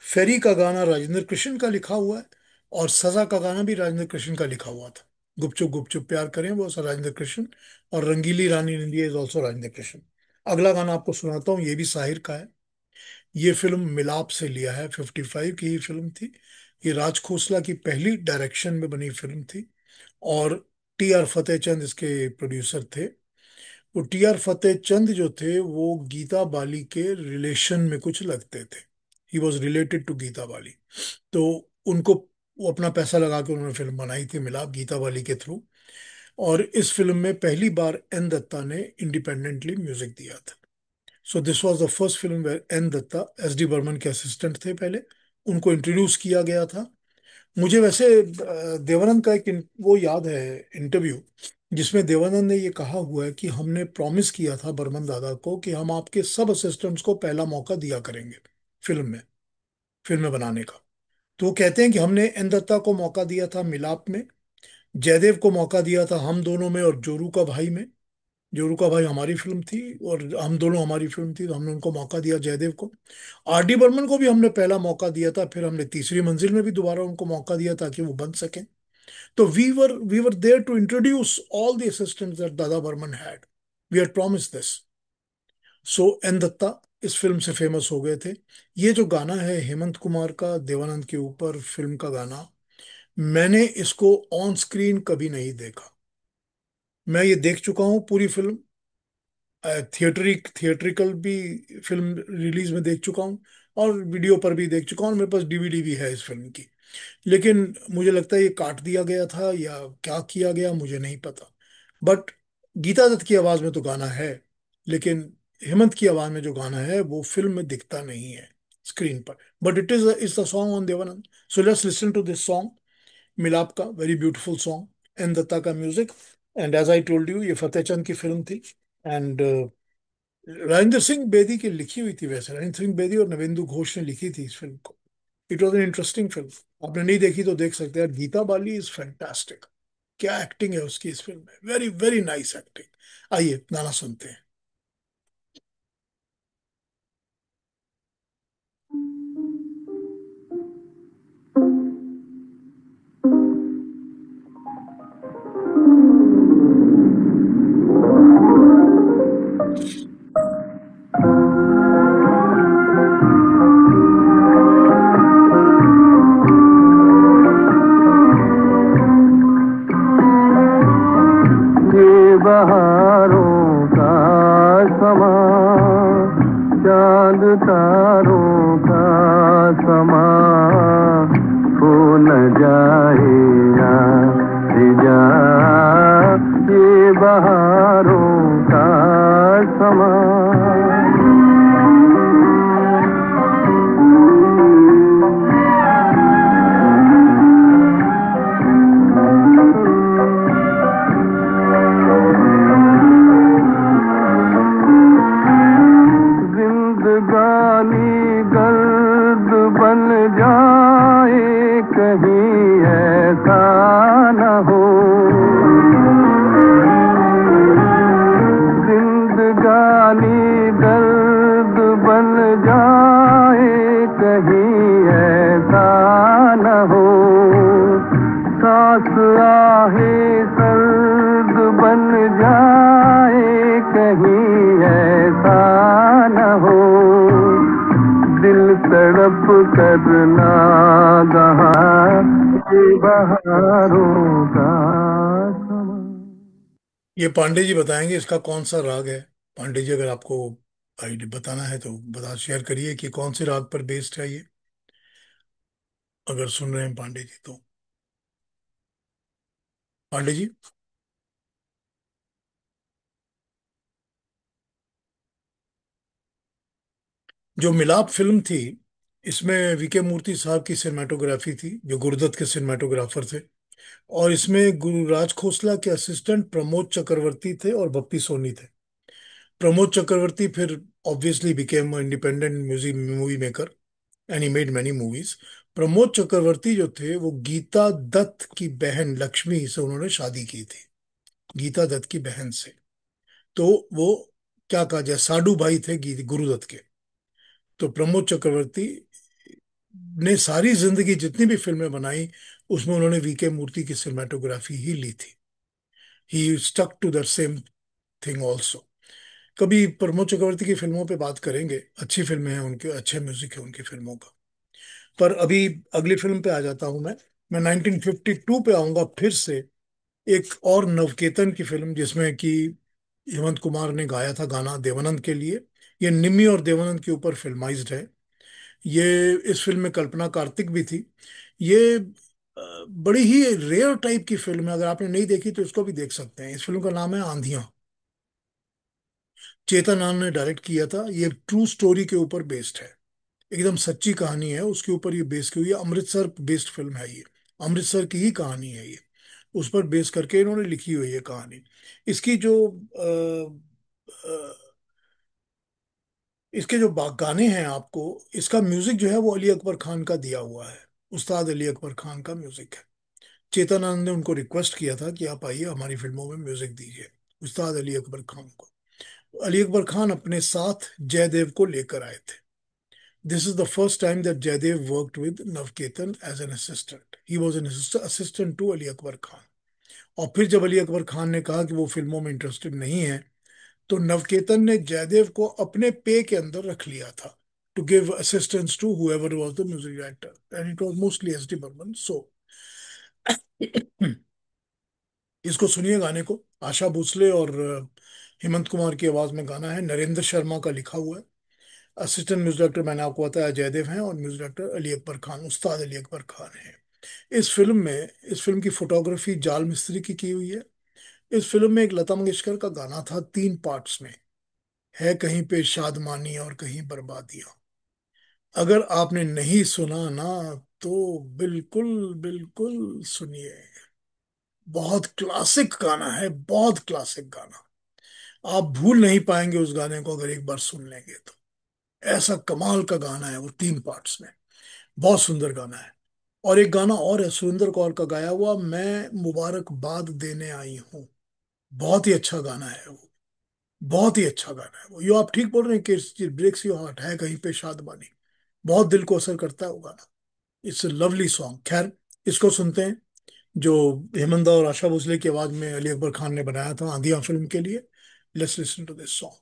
फेरी का गाना राजेंद्र कृष्ण का लिखा हुआ है, और सजा का गाना भी राजेंद्र कृष्ण का लिखा हुआ था। गुपचुप गुपचुप प्यार करें वो राजेंद्र कृष्ण, और रंगीली रानी निंदिया इज ऑल्सो राजेंद्र कृष्ण। अगला गाना आपको सुनाता हूँ, ये भी साहिर का है। ये फिल्म मिलाप से लिया है, 55 की ही फिल्म थी। ये राज खोसला की पहली डायरेक्शन में बनी फिल्म थी, और टी आर फतेह चंद इसके प्रोड्यूसर थे। वो टी आर फतेह चंद जो थे वो गीता बाली के रिलेशन में कुछ लगते थे, he was related to Geeta Bali. तो उनको, वो अपना पैसा लगा के उन्होंने फिल्म बनाई थी मिलाप गीता बाली के थ्रू। और इस फिल्म में पहली बार एन दत्ता ने इंडिपेंडेंटली म्यूजिक दिया था। So this was the first film where N Datta, S D Burman के असिस्टेंट थे पहले, उनको इंट्रोड्यूस किया गया था। मुझे वैसे देवानंद का एक वो याद है इंटरव्यू, जिसमें देवानंद ने ये कहा हुआ है कि हमने प्रॉमिस किया था बर्मन दादा को कि हम आपके सब असिस्टेंट्स को पहला मौका दिया करेंगे फिल्म में, फिल्म बनाने का। तो वो कहते हैं कि हमने एन दत्ता को मौका दिया था मिलाप में, जयदेव को मौका दिया था हम दोनों में, और जोरू का भाई में। जोरू का भाई हमारी फिल्म थी और हम दोनों हमारी फिल्म थी, तो हमने उनको मौका दिया जयदेव को। आर डी बर्मन को भी हमने पहला मौका दिया था, फिर हमने तीसरी मंजिल में भी दोबारा उनको मौका दिया ताकि वो बन सकें। तो we were there to introduce all the assistants that dada Burman had, we had promise this. So n Datta इस फिल्म से फेमस हो गए थे। ये जो गाना है हेमंत कुमार का देवानंद के ऊपर फिल्म का गाना, मैंने इसको ऑन स्क्रीन कभी नहीं देखा। मैं ये देख चुका हूँ पूरी फिल्म, थिएट्रिकल भी फिल्म रिलीज में देख चुका हूँ, और वीडियो पर भी देख चुका हूँ, और मेरे पास डीवीडी भी है इस फिल्म की। लेकिन मुझे लगता है ये काट दिया गया था या क्या किया गया मुझे नहीं पता। बट गीता दत्त की आवाज में तो गाना है, लेकिन हेमंत की आवाज में जो गाना है वो फिल्म में दिखता नहीं है स्क्रीन पर। But is the song on Devanand. So let's listen to this song, Milap का very beautiful song, n Datta का music. And as I told you, ये फतेह चंद की फिल्म थी। एंड राजेंद्र सिंह बेदी की लिखी हुई थी, वैसे राजेंद्र सिंह बेदी और नवेंदु घोष ने लिखी थी इस फिल्म को। It was an interesting film, आपने नहीं देखी तो देख सकते हैं। गीता बाली इज फैंटास्टिक, क्या एक्टिंग है उसकी इस फिल्म में, वेरी वेरी नाइस एक्टिंग। आइए गाना सुनते हैं। ये बहारों का समा, चांद तारों का समा, जाए जा ये बहारों का समा। जिंदगानी दर्द बन जाए कहीं ऐसा न हो। जिंदगानी दर्द बन जाए कहीं ऐसा न हो। सांस आहे सर्द बन जाए कहीं ऐसा न हो। दिल तड़प करना गहा बहारों का समा। ये पांडे जी बताएंगे इसका कौन सा राग है। पांडे जी अगर आपको आइडिया बताना है तो बता शेयर करिए कि कौन से राग पर बेस्ड है ये, अगर सुन रहे हैं पांडे जी तो। पांडे जी। जो मिलाप फिल्म थी, इसमें वीके मूर्ति साहब की सिनेमाटोग्राफी थी, जो गुरुदत्त के सिनेमाटोग्राफर थे। और इसमें गुरुराज खोसला के असिस्टेंट प्रमोद चक्रवर्ती थे और बप्पी सोनी थे। प्रमोद चक्रवर्ती फिर obviously became independent music movie maker and he made many movies. Pramod Chakravarty जो थे वो गीता दत्त की बहन लक्ष्मी से उन्होंने शादी की थी, गीता दत्त की बहन से। तो वो क्या कहा जाए साडू भाई थे गुरुदत्त के। तो प्रमोद चक्रवर्ती ने सारी जिंदगी जितनी भी फिल्में बनाई उसमें उन्होंने वीके मूर्ति की सिनेमाटोग्राफी ही ली थी। He stuck to that same thing also. कभी प्रमोद चक्रवर्ती की फिल्मों पे बात करेंगे, अच्छी फिल्में हैं उनके, अच्छे म्यूजिक है उनकी फिल्मों का। पर अभी अगली फिल्म पे आ जाता हूं मैं 1952 पे आऊंगा फिर से। एक और नवकेतन की फिल्म जिसमें कि हेमंत कुमार ने गाया था गाना देवानंद के लिए। ये निम्मी और देवानंद के ऊपर फिल्माइज्ड है। ये इस फिल्म में कल्पना कार्तिक भी थी। ये बड़ी ही रेयर टाइप की फिल्म है, अगर आपने नहीं देखी तो इसको भी देख सकते हैं। इस फिल्म का नाम है आंधियां। चेतन आनंद ने डायरेक्ट किया था। ये ट्रू स्टोरी के ऊपर बेस्ड है, एकदम सच्ची कहानी है उसके ऊपर ये बेस की हुई है। अमृतसर बेस्ड फिल्म है ये, अमृतसर की ही कहानी है ये, उस पर बेस करके इन्होंने लिखी हुई है कहानी। इसकी जो इसके जो गाने हैं आपको, इसका म्यूजिक जो है वो अली अकबर खान का दिया हुआ है। उस्ताद अली अकबर खान का म्यूजिक है। चेतन आनंद ने उनको रिक्वेस्ट किया था कि आप आइए हमारी फिल्मों में म्यूजिक दीजिए, उस्ताद अली अकबर खान को। अली अकबर खान अपने साथ जयदेव को लेकर आए थे। This is the first time that Jaidev worked with Navketan as an assistant. He was an assistant to Ali Akbar Khan. और फिर जब अली अकबर खान ने कहा कि वो फिल्मों में इंटरेस्टेड नहीं है, तो नवकेतन ने जयदेव को अपने पे के अंदर रख लिया था to give assistance to whoever was the music director and it was mostly S D Burman. So इसको सुनिए गाने को। आशा भोसले और हेमंत कुमार की आवाज में गाना है, नरेंद्र शर्मा का लिखा हुआ है। असिस्टेंट म्यूजिक डायरेक्टर मैंने आपको बताया जयदेव हैं और म्यूजिक डायरेक्टर अली अकबर खान, उस्ताद अली अकबर खान है। इस फिल्म की फोटोग्राफी जाल मिस्त्री की हुई है। इस फिल्म में एक लता मंगेशकर का गाना था 3 पार्ट्स में, है कहीं पे शादमानी और कहीं बर्बादियां। अगर आपने नहीं सुना ना तो बिल्कुल बिल्कुल सुनिए। बहुत क्लासिक गाना है, बहुत क्लासिक गाना। आप भूल नहीं पाएंगे उस गाने को अगर एक बार सुन लेंगे तो। ऐसा कमाल का गाना है वो, 3 पार्ट्स में, बहुत सुंदर गाना है। और एक गाना और है सुरेंद्र कौर का गाया हुआ, मैं मुबारकबाद देने आई हूँ। बहुत ही अच्छा गाना है वो, बहुत ही अच्छा गाना है वो। यो आप ठीक बोल रहे हैं कि ब्रेक्स योर हार्ट, है कहीं पे शादमानी, बहुत दिल को असर करता है वो गाना। It's a lovely song. खैर, इसको सुनते हैं, जो हेमंत और आशा भोसले की आवाज में अली अकबर खान ने बनाया था आंधिया फिल्म के लिए। Let's listen to this song.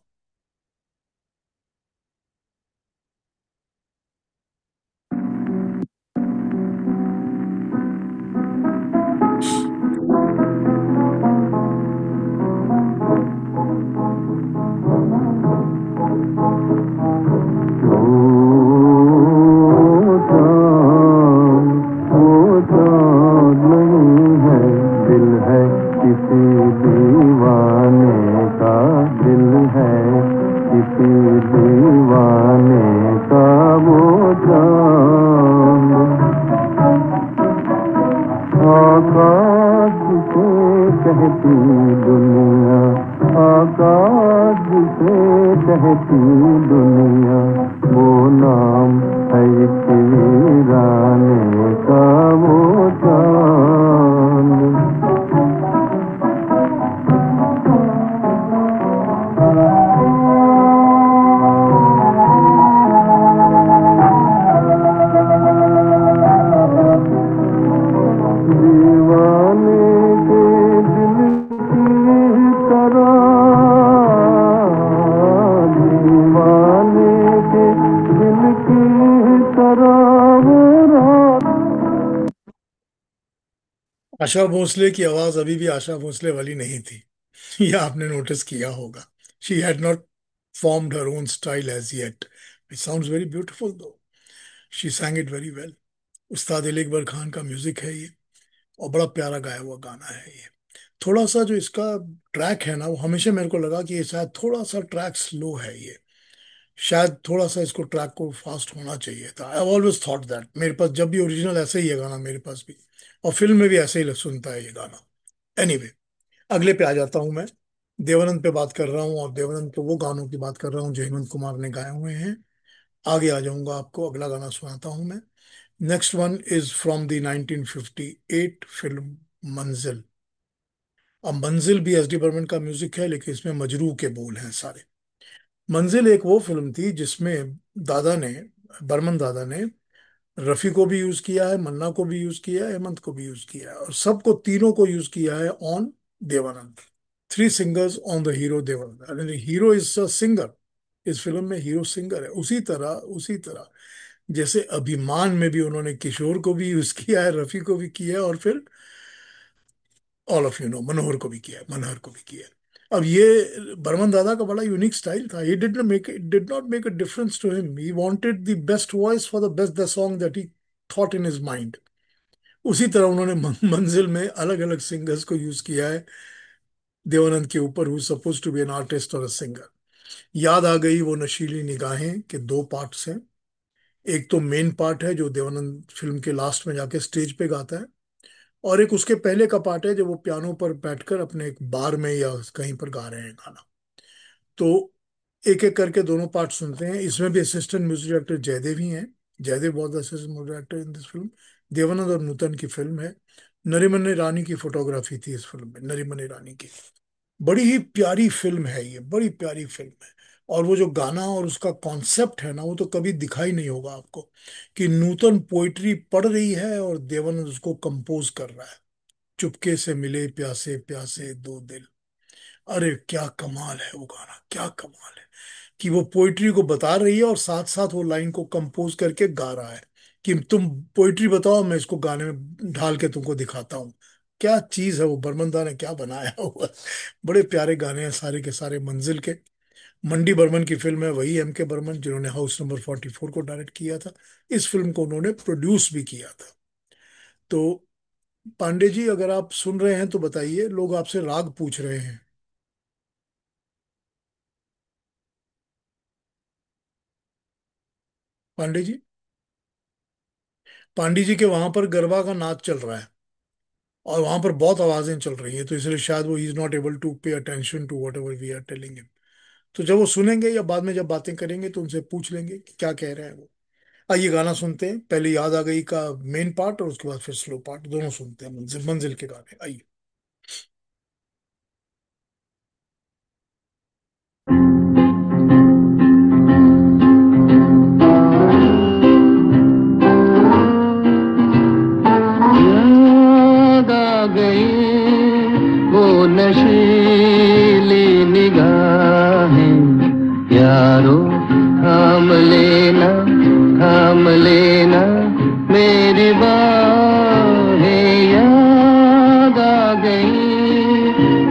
ओ साथ जिसे कहती दुनिया, वो नाम है इस वीराने का वो चांद। दीवाने के दिल की तरह, दीवाने के दिल की तरह वो रात। आशा भोसले की आवाज अभी भी आशा भोसले वाली नहीं थी। यह आपने नोटिस किया होगा। She had not formed her own style as yet. It sounds very beautiful though. She sang it very well. उस्ताद अली अकबर खान का म्यूजिक है ये, और बड़ा प्यारा गाया हुआ गाना है ये। थोड़ा सा जो इसका ट्रैक है ना, वो हमेशा मेरे को लगा कि ये शायद थोड़ा सा ट्रैक स्लो है ये, शायद थोड़ा सा इसको ट्रैक को फास्ट होना चाहिए था। I always thought that. मेरे पास जब भी ओरिजिनल ऐसे ही है गाना, मेरे पास भी, और फिल्म में भी ऐसे ही सुनता है ये गाना। एनीवे, अगले पे आ जाता हूं मैं। देवानंद पे बात कर रहा हूँ, और देवानंद पे वो गानों की बात कर रहा हूँ जो हेमंत कुमार ने गाए हुए हैं। आगे आ जाऊंगा, आपको अगला गाना सुनाता हूं मैं। Next one is from the 1958 film मंजिल। अब मंजिल भी एस डी बर्मन का म्यूजिक है, लेकिन इसमें मजरू के बोल हैं सारे। मंजिल एक वो फिल्म थी जिसमें दादा ने, बर्मन दादा ने रफी को भी यूज किया है, मन्ना को भी यूज किया है, हेमंत को भी यूज किया है, और सबको तीनों को यूज किया है on Dev Anand. Three singers on the hero Dev Anand. Hero is a singer. इस फिल्म में हीरो सिंगर है। उसी तरह जैसे अभिमान में भी उन्होंने किशोर को भी यूज किया है, रफी को भी किया है, और फिर ऑल ऑफ यू नो मनोहर को भी किया है, मनहर को भी किया है। अब ये बर्मन दादा का बड़ा यूनिक स्टाइल था। He did not make a difference to him. He wanted the best voice for the best the song that he thought in his mind. उसी तरह उन्होंने मंजिल में अलग अलग सिंगर्स को यूज किया है देवानंद के ऊपर, who suppose to be an artist और अ सिंगर। याद आ गई वो नशीली निगाहें के दो पार्ट्स हैं। एक तो मेन पार्ट है जो देवानंद फिल्म के लास्ट में जाके स्टेज पे गाता है, और एक उसके पहले का पार्ट है जब वो पियानो पर बैठकर अपने एक बार में या कहीं पर गा रहे हैं गाना। तो एक एक करके दोनों पार्ट सुनते हैं। इसमें भी असिस्टेंट म्यूजिक डायरेक्टर जयदेव ही हैं। जयदेव बहुत assistant music director in this film. Dev Anand और नूतन की फिल्म है। नरीमन ईरानी की फोटोग्राफी थी इस फिल्म में, नरीमन ईरानी की। बड़ी ही प्यारी फिल्म है ये, बड़ी प्यारी फिल्म है। और वो जो गाना और उसका कॉन्सेप्ट है ना, वो तो कभी दिखाई नहीं होगा आपको, कि नूतन पोइट्री पढ़ रही है और देवानंद उसको कंपोज कर रहा है। चुपके से मिले प्यासे प्यासे दो दिल। अरे क्या कमाल है वो गाना, क्या कमाल है कि वो पोइट्री को बता रही है और साथ साथ वो लाइन को कंपोज करके गा रहा है, कि तुम पोइट्री बताओ, मैं इसको गाने में ढाल के तुमको दिखाता हूँ। क्या चीज है वो, बर्मन ने क्या बनाया हुआ है। बड़े प्यारे गाने हैं सारे के सारे मंजिल के। मंडी बर्मन की फिल्म है, वही एम के बर्मन जिन्होंने हाउस नंबर 44 को डायरेक्ट किया था। इस फिल्म को उन्होंने प्रोड्यूस भी किया था। तो पांडे जी, अगर आप सुन रहे हैं तो बताइए, लोग आपसे राग पूछ रहे हैं। पांडे जी, पांडे जी के वहां पर गरबा का नाच चल रहा है, और वहां पर बहुत आवाजें चल रही हैं, तो इसलिए शायद वो he is not able to pay attention to whatever we are telling him. तो जब वो सुनेंगे या बाद में जब बातें करेंगे तो उनसे पूछ लेंगे कि क्या कह रहे हैं वो। आइए गाना सुनते हैं। पहले याद आ गई का मेन पार्ट, और उसके बाद फिर स्लो पार्ट, दोनों सुनते हैं मंजिल मंजिल के गाने। आइए। याद आ गई वो नशीली निगाहें, यारो थाम लेना, थाम लेना मेरी बाहें। याद आ गई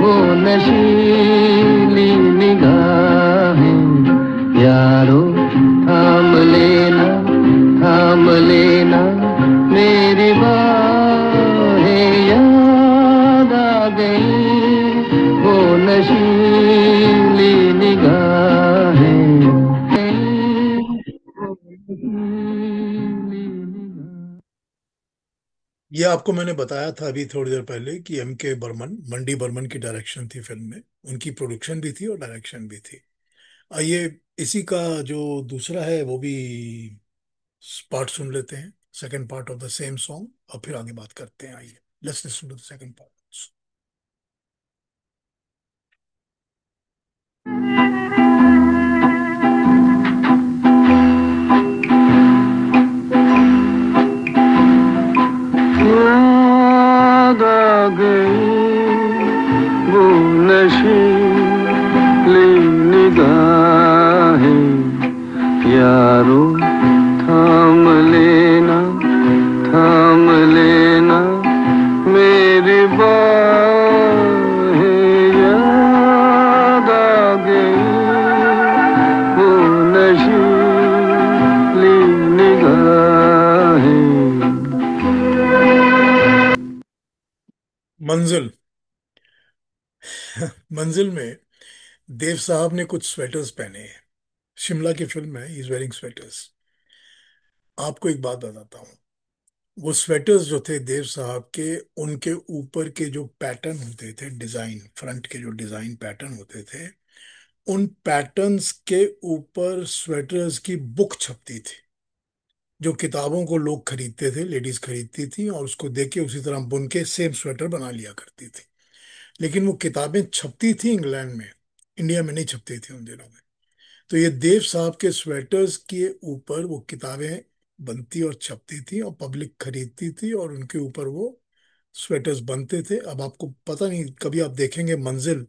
वो नशीली निगाहें, यारो थाम लेना, थाम लेना मेरी बाहें। याद आ गई वो नशीली निगाहें। ये आपको मैंने बताया था अभी थोड़ी देर पहले कि एम के बर्मन, मंडी बर्मन की डायरेक्शन थी फिल्म में, उनकी प्रोडक्शन भी थी और डायरेक्शन भी थी। आइए इसी का जो दूसरा है वो भी पार्ट सुन लेते हैं, second part of the same song, और फिर आगे बात करते हैं। आइए, let's listen to the second part. याद आ गई वो नशीली निगाहें, यारो थाम लेना, थाम लेना मेरी बाहें। याद आ गई वो नशीली निगाहें। मंजिल। मंजिल में देव साहब ने कुछ स्वेटर्स पहने हैं। शिमला की फिल्म है, इज वेयरिंग स्वेटर्स। आपको एक बात बताता हूँ, वो स्वेटर्स जो थे देव साहब के, उनके ऊपर के जो पैटर्न होते थे, डिजाइन, फ्रंट के जो डिजाइन पैटर्न होते थे, उन पैटर्न्स के ऊपर स्वेटर्स की बुक छपती थी, जो किताबों को लोग खरीदते थे, लेडीज खरीदती थी और उसको देख के उसी तरह बुन के सेम स्वेटर बना लिया करती थी। लेकिन वो किताबें छपती थी इंग्लैंड में, इंडिया में नहीं छपती थी उन दिनों में। तो ये देव साहब के स्वेटर्स के ऊपर वो किताबें बनती और छपती थी और पब्लिक खरीदती थी और उनके ऊपर वो स्वेटर्स बनते थे। अब आपको पता नहीं, कभी आप देखेंगे मंजिल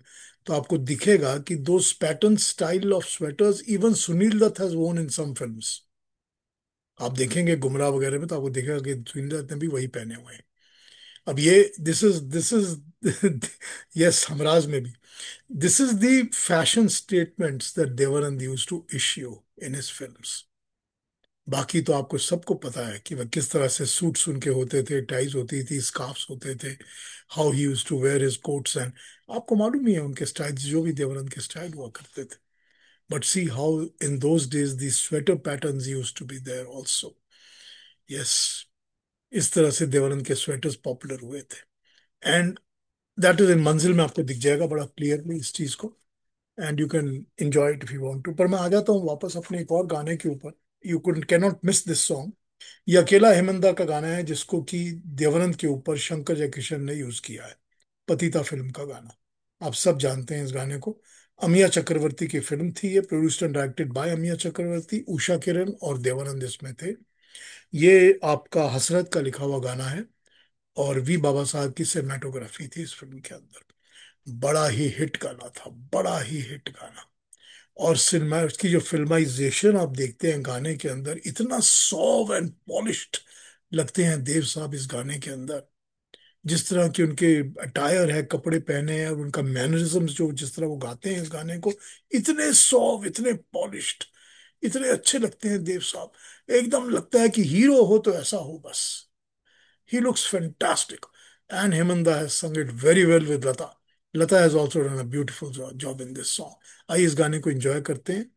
तो आपको दिखेगा कि दो pattern style of sweaters even Sunil Dutt has worn in some films. आप देखेंगे गुमराह वगैरह में तो आपको दिखेगा कि सुनील दत्त ने भी वही पहने हुए हैं। अब ये दिस इज यस, हमराज में भी this is the fashion statements that Dev Anand used to issue in his films. बाकी तो आपको सबको पता है कि वह किस तरह से सूट्स उनके होते थे, टाइज होती थी, स्कार्फ्स होते थे, how he used to wear his coats, and आपको मालूम ही है उनके स्टाइल, जो भी देवानंद के स्टाइल हुआ करते थे। But see how in those days the sweater patterns used to be there also. Yes, इस तरह से देवानंद के स्वेटर्स पॉपुलर हुए थे, एंड दैट इज इन मंजिल में आपको दिख जाएगा बड़ा क्लियरली इस चीज को, and you can enjoy it if you want to. पर मैं आ जाता हूँ वापस अपने एक और गाने के ऊपर। You can not miss this song. ये अकेला हेमंदा का गाना है जिसको कि देवानंद के ऊपर शंकर जयकिशन ने यूज किया है। पतिता फिल्म का गाना, आप सब जानते हैं इस गाने को। अमिया चक्रवर्ती की फिल्म थी ये, प्रोड्यूस्ड एंड डायरेक्टेड बाय अमिया चक्रवर्ती, उषा किरण और देवानंद इसमें थे। ये आपका हसरत का लिखा हुआ गाना है और वी बाबा साहब की सिनेमेटोग्राफी थी इस फिल्म के अंदर। बड़ा ही हिट गाना था, बड़ा ही हिट गाना। और सिनेमा, उसकी जो फिल्माइजेशन आप देखते हैं गाने के अंदर, इतना सॉफ्ट एंड पॉलिश्ड लगते हैं देव साहब इस गाने के अंदर। जिस तरह की उनके अटायर है, कपड़े पहने हैं और उनका मैनरिज्म, जो जिस तरह वो गाते हैं इस गाने को, इतने सॉफ्ट, इतने पॉलिश्ड, इतने अच्छे लगते हैं देव साहब। एकदम लगता है कि हीरो हो तो ऐसा हो बस। He looks fantastic. And Hemanda has sung it very well with Lata. Lata has also done a beautiful job in this song. आइए इस गाने को एंजॉय करते हैं।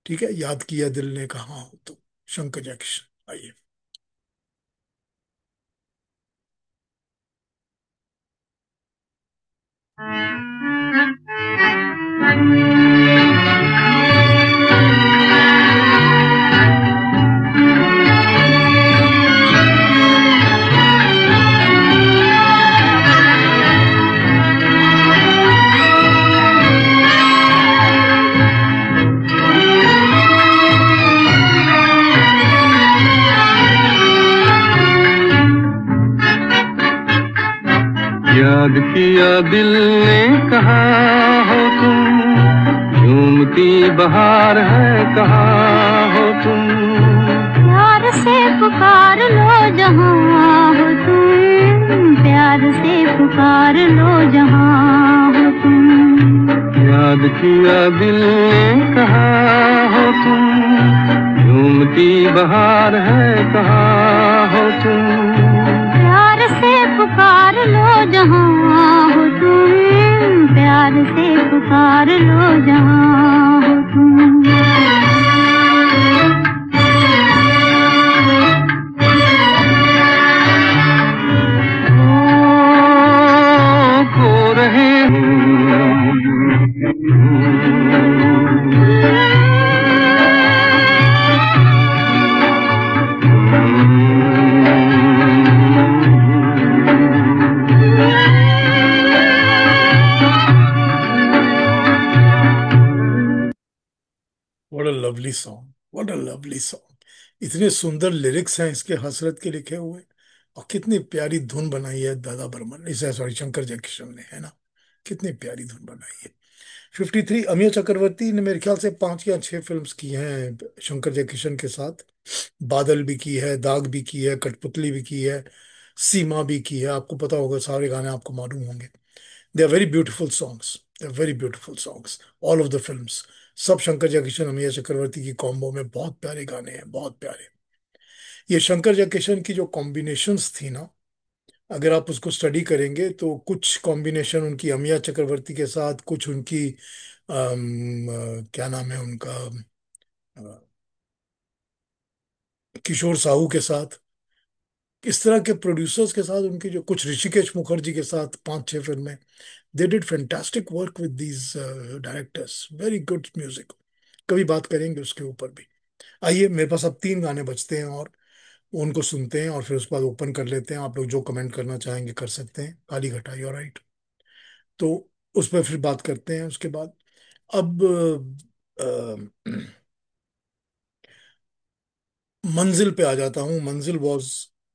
ठीक है, याद किया दिल ने कहा हो तो, शंकर जयकिशन। आइए। याद किया दिल ने कहा हो तुम, झूमती बहार है कहा हो तुम। प्यार से पुकार लो जहाँ हो तुम, प्यार से पुकार लो जहाँ हो तुम। याद किया दिल ने कहा हो तुम, झूमती बहार है कहा हो तुम। प्यार से पुकार लो जहाँ हो तुम, प्यार से पुकार लो जहाँ हो तुम। What a lovely song, what a lovely song. इतने सुंदर लिरिक्स हैं इसके, हसरत के लिखे हुए। और कितनी प्यारी धुन बनाई है दादा बर्मन, इसे सॉरी शंकर जयकिशन ने, है ना। कितनी प्यारी धुन बनाई है। 53, अमीय चक्रवर्ती ने मेरे ख्याल से 5 या 6 फिल्म्स की हैं शंकर जयकिशन के साथ। बादल भी की है, दाग भी की है, कठपुतली भी की है, सीमा भी की है। आपको पता होगा, सारे गाने आपको मालूम होंगे। They are very beautiful songs, they are very beautiful songs, all of the films. सब शंकर जयकिशन अमीय चक्रवर्ती की कॉम्बो में बहुत प्यारे गाने हैं, बहुत प्यारे। ये शंकर जयकिशन की जो कॉम्बिनेशंस थी ना, अगर आप उसको स्टडी करेंगे तो कुछ कॉम्बिनेशन उनकी अमिया चक्रवर्ती के साथ, कुछ उनकी क्या नाम है उनका, अ, किशोर साहू के साथ, इस तरह के प्रोड्यूसर्स के साथ उनकी, जो कुछ ऋषिकेश मुखर्जी के साथ 5 6 फिल्में, they did fantastic work with these directors, very good music. कभी बात करेंगे उसके ऊपर भी। आइए, मेरे पास अब 3 गाने बचते हैं और उनको सुनते हैं, और फिर उसके बाद ओपन कर लेते हैं। आप लोग जो कमेंट करना चाहेंगे कर सकते हैं, काली घटाई, राइट। तो उस पर फिर बात करते हैं उसके बाद। अब मंजिल पे आ जाता हूँ। मंजिल वॉज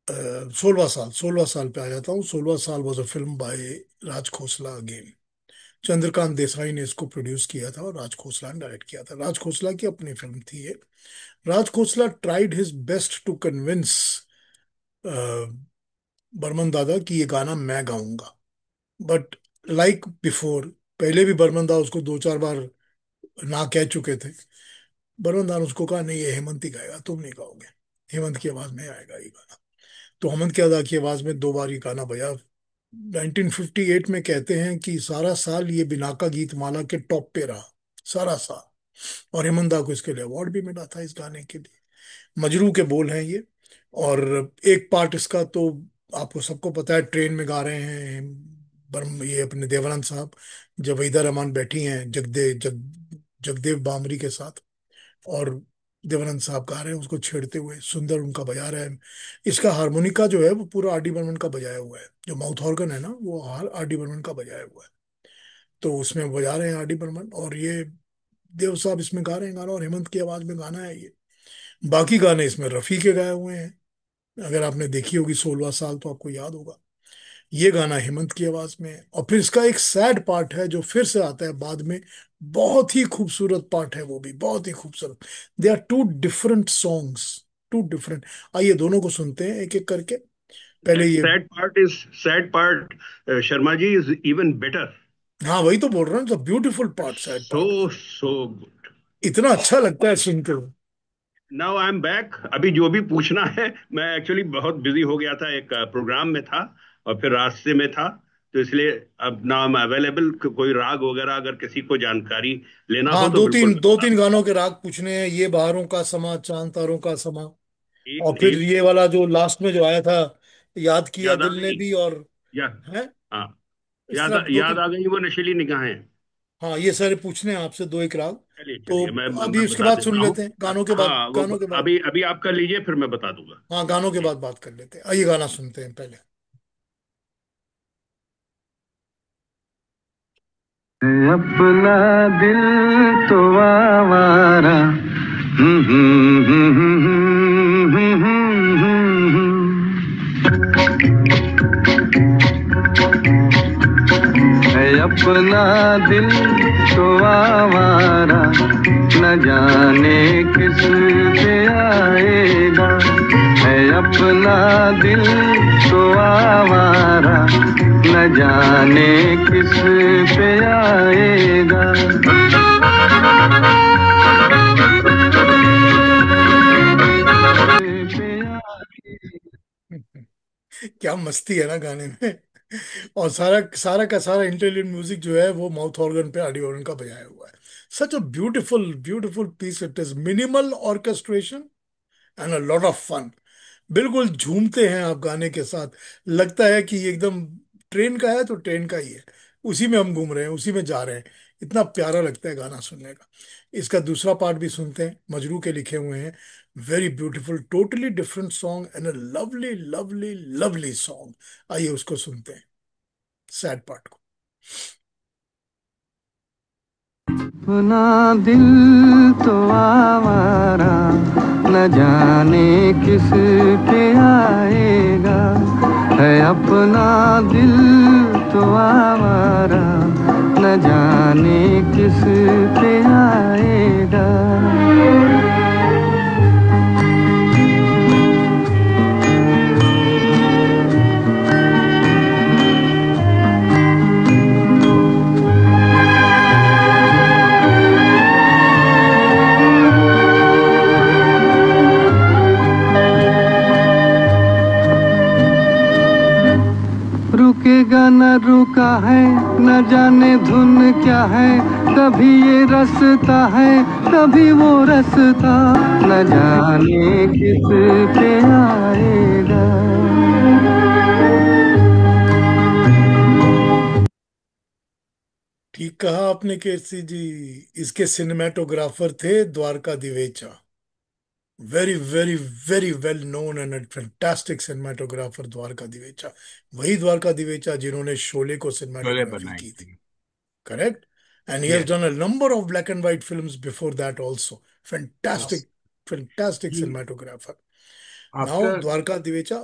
16वां साल, 16वां साल पे आ जाता हूँ। 16वां साल was a film bye Raj Khosla again. Chandrakant Desai ने इसको प्रोड्यूस किया था और राज खोसला ने डायरेक्ट किया था। राज खोसला की अपनी फिल्म थी ये। Raj Khosla tried his best to convince Burman dada कि ये गाना मैं गाऊंगा, बट लाइक बिफोर, पहले भी बर्मन दादा उसको 2 4 बार ना कह चुके थे। बर्मन दादा ने उसको कहा, नहीं, ये हेमंत ही गाएगा, तुम नहीं गाओगे, हेमंत की आवाज में आएगा ये गाना। तो हेमंत की अदा की आवाज में 2 बार ये गाना बजा। 1958 में कहते हैं कि सारा साल ये बिनाका गीत माला के टॉप पे रहा, सारा साल। और हेमंत दा को इसके लिए अवार्ड भी मिला था इस गाने के लिए। मजरू के बोल हैं ये। और एक पार्ट इसका तो आपको सबको पता है, ट्रेन में गा रहे हैं ये अपने देवानंद साहब, जब वहीदा रहमान बैठी हैं जगदेव बामरी के साथ, और देवानंद साहब गा रहे हैं उसको छेड़ते हुए, सुंदर उनका बजा रहा है। इसका हारमोनिका जो है वो पूरा आर डी बर्मन का बजाया हुआ है। जो माउथ ऑर्गन है ना, वो आर डी बर्मन का बजाया हुआ है। तो उसमें बजा रहे हैं आर डी बर्मन, और ये देव साहब इसमें गा रहे हैं गाना, और हेमंत की आवाज में गाना है ये। बाकी गाने इसमें रफी के गाए हुए हैं। अगर आपने देखी होगी 16वां साल तो आपको याद होगा। ये गाना हेमंत की आवाज में है। और फिर इसका एक सैड पार्ट है जो फिर से आता है बाद में, बहुत ही खूबसूरत पार्ट है वो भी, बहुत ही खूबसूरत। They are two different songs, two different. आइए दोनों को सुनते हैं एक एक करके। पहले That ये, sad part, Sharma ji, is even better. हाँ वही तो बोल रहा हूँ, beautiful part, sad part. So good. इतना अच्छा लगता है सुनते हो। Now I am back. अभी जो भी पूछना है, मैं एक्चुअली बहुत बिजी हो गया था, एक प्रोग्राम में था और फिर रास्ते में था, तो इसलिए अब ना मैं अवेलेबल। कोई राग वगैरह अगर किसी को जानकारी लेना हो हाँ, तो दो बिल्कुल तीन मैं दो बता तीन दूं। गानों के राग पूछने हैं, ये बहारों का समा, चांद तारों का समा। ठीक और फिर ठीक। ये वाला जो लास्ट में जो आया था, याद किया याद आ दिल ने गई। भी, और या है हाँ, इस तरह दो याद तीन। आ गई वो नशीली निगाहें। हाँ, ये सारे पूछने हैं आपसे, 2 1 राग। चलिए तो चलिए, मैं अभी उसके बता बाद सुन देता हूँ। लेते हैं, गानों के बाद, हाँ, वो गानों के बाद। अभी अभी आप कर लीजिए, फिर मैं बता दूंगा। हाँ, गानों के जी। बाद बात कर लेते हैं। आइए गाना सुनते हैं पहले। अपना दिल तो आवारा। है अपना दिल तो आवारा, न जाने किस पे आएगा। है अपना दिल तो आवारा, न जाने किस पे आएगा। क्या मस्ती है ना गाने में। और सारा सारा का सारा इंटेलिजेंट म्यूजिक जो है वो माउथ ऑर्गन पे, आडी ऑर्गन का बजाया हुआ है। Such a beautiful beautiful piece it is, minimal orchestration and a lot of fun. बिल्कुल झूमते हैं आप गाने के साथ, लगता है कि एकदम ट्रेन का है तो ट्रेन का ही है, उसी में हम घूम रहे हैं, उसी में जा रहे हैं। इतना प्यारा लगता है गाना सुनने का। इसका दूसरा पार्ट भी सुनते हैं, मजरू के लिखे हुए हैं। Very beautiful, totally different song and a lovely lovely lovely song. आइए उसको सुनते हैं, सैड पार्ट को। अपना दिल तो आवारा, न जाने किस पे आएगा। है अपना दिल तो आवारा, न जाने किस पे आएगा। रुकेगा न रुका है, न जाने धुन क्या है। कभी ये रसता है, कभी वो रसता, न जाने किस पे आएगा। ठीक कहा आपने केसी जी। इसके सिनेमेटोग्राफर थे Dwarka Divecha. Very very very well known and fantastic cinematographer Dwarka Divecha. वही द्वारका दिवेचा जिन्होंने शोले को शोले सिनेमेटोग्राफी बनाई की थी। थी। Correct? And he has yes. done a number of black and white films before that also. हाँ। Fantastic, fantastic ही cinematographer. Now, आफ्टर द्वारका दिवेचा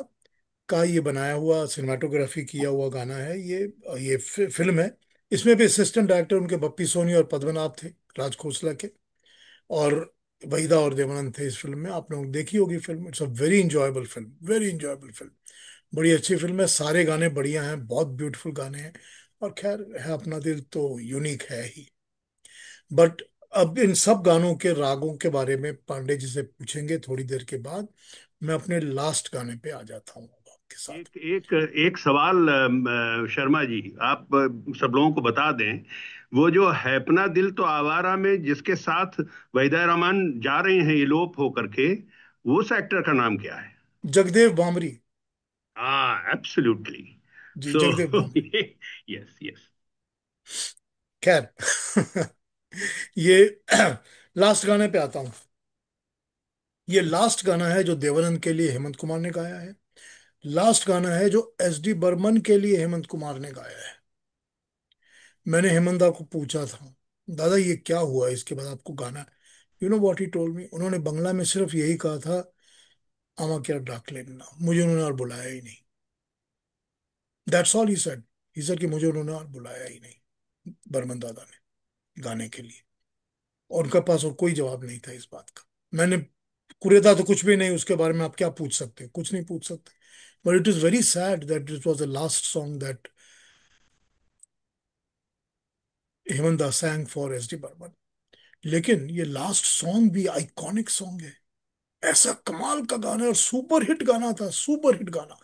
का ये बनाया हुआ सिनेमाटोग्राफी किया हुआ गाना है ये फिल्म है। इसमें भी असिस्टेंट डायरेक्टर उनके बप्पी सोनी और पद्मनाभ थे, राज खोसला के। और वहीदा और देवानंद थे इस फिल्म में। आपने देखी होगी film. It's a very enjoyable film, very enjoyable film. बड़ी अच्छी फिल्म है, सारे गाने बढ़िया हैं, बहुत ब्यूटीफुल गाने हैं। और खैर है अपना दिल तो यूनिक है ही। बट अब इन सब गानों के रागों के बारे में पांडे जी से पूछेंगे थोड़ी देर के बाद। मैं अपने लास्ट गाने पे आ जाता हूँ अब आपके साथ। एक एक एक सवाल शर्मा जी, आप सब लोगों को बता दें, वो जो है अपना दिल तो आवारा में जिसके साथ वहीदा रहमान जा रहे हैं इलोप होकर के, वो उस एक्टर का नाम क्या है? जगदेव बामरी। हाँ, एब्सोल्युटली। जी, so Jagdev Bamri. Yes yes. खैर ये लास्ट गाने पे आता हूँ। ये लास्ट गाना है जो देवानंद के लिए हेमंत कुमार ने गाया है। लास्ट गाना है जो एस डी बर्मन के लिए हेमंत कुमार ने गाया है। मैंने हेमंत दा को पूछा था, दादा ये क्या हुआ इसके बाद आपको गाना है? You know what he told me, उन्होंने बंगला में सिर्फ यही कहा था, आमा क्या डाक लेना। मुझे उन्होंने और बुलाया ही नहीं। That's all he said. He said कि मुझे उन्होंने और बुलाया ही नहीं, बर्मन दादा ने, गाने के लिए। और उनका पास और कोई जवाब नहीं था इस बात का। मैंने कुरेदा तो कुछ भी नहीं, उसके बारे में आप क्या पूछ सकते हैं? कुछ नहीं पूछ सकते। But it is very sad that it was the last song that Hemant da sang for S D Burman. लेकिन ये लास्ट सॉन्ग भी आइकॉनिक सॉन्ग है। ऐसा कमाल का गाना है और सुपर हिट गाना था, सुपर हिट गाना।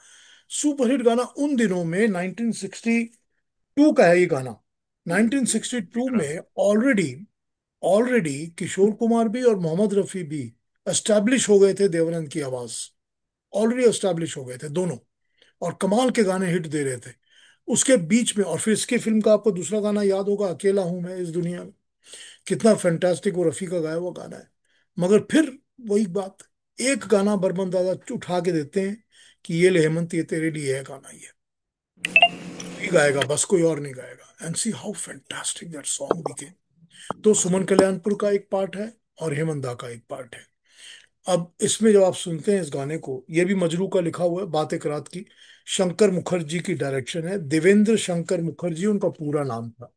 सुपर हिट गाना उन दिनों में 1962 का है ये गाना। 1962 विक्रम। में ऑलरेडी ऑलरेडी किशोर कुमार भी और मोहम्मद रफी भी एस्टैब्लिश हो गए थे देवानंद की आवाज। ऑलरेडी एस्टैब्लिश हो गए थे दोनों। और कमाल के गाने हिट दे रहे थे उसके बीच में। और फिर इसके फिल्म का आपको दूसरा गाना याद होगा, अकेला हूं मैं इस दुनिया में। कितना फैंटास्टिक वो रफी का गाया हुआ गाना है। मगर फिर वही बात, एक गाना बर्मन दादा उठा के देते हैं कि ये ले हेमंत, ये तेरे लिए है गाना, ये तू ही गाएगा, बस कोई और नहीं गाएगा। And see how fantastic that song became. तो सुमन कल्याणपुर का एक पार्ट है और हेमंत दा का एक पार्ट है। अब इसमें जब आप सुनते हैं इस गाने को, ये भी मजरू का लिखा हुआ है, बात एक रात की। शंकर मुखर्जी की डायरेक्शन है, देवेंद्र शंकर मुखर्जी उनका पूरा नाम था।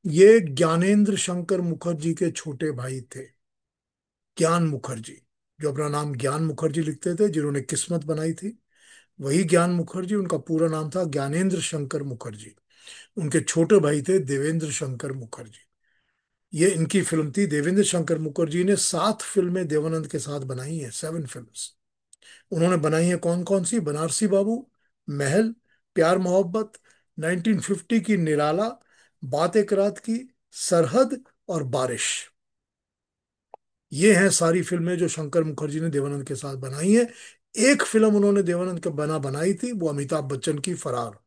ये ज्ञानेंद्र शंकर मुखर्जी के छोटे भाई थे, ज्ञान मुखर्जी। जो अपना नाम ज्ञान मुखर्जी लिखते थे, जिन्होंने किस्मत बनाई थी, वही ज्ञान मुखर्जी। उनका पूरा नाम था ज्ञानेंद्र शंकर मुखर्जी। उनके छोटे भाई थे देवेंद्र शंकर मुखर्जी। ये इनकी फिल्म थी। देवेंद्र शंकर मुखर्जी ने 7 फिल्में देवानंद के साथ बनाई हैं, 7 फिल्म्स। उन्होंने बनाई है कौन कौन सी? बनारसी बाबू, महल, प्यार मोहब्बत, 1950 की निराला, बात एक रात की, सरहद और बारिश। ये हैं सारी फिल्में जो शंकर मुखर्जी ने देवानंद के साथ बनाई है। एक फिल्म उन्होंने देवानंद के बना बनाई थी, वो अमिताभ बच्चन की, फरार।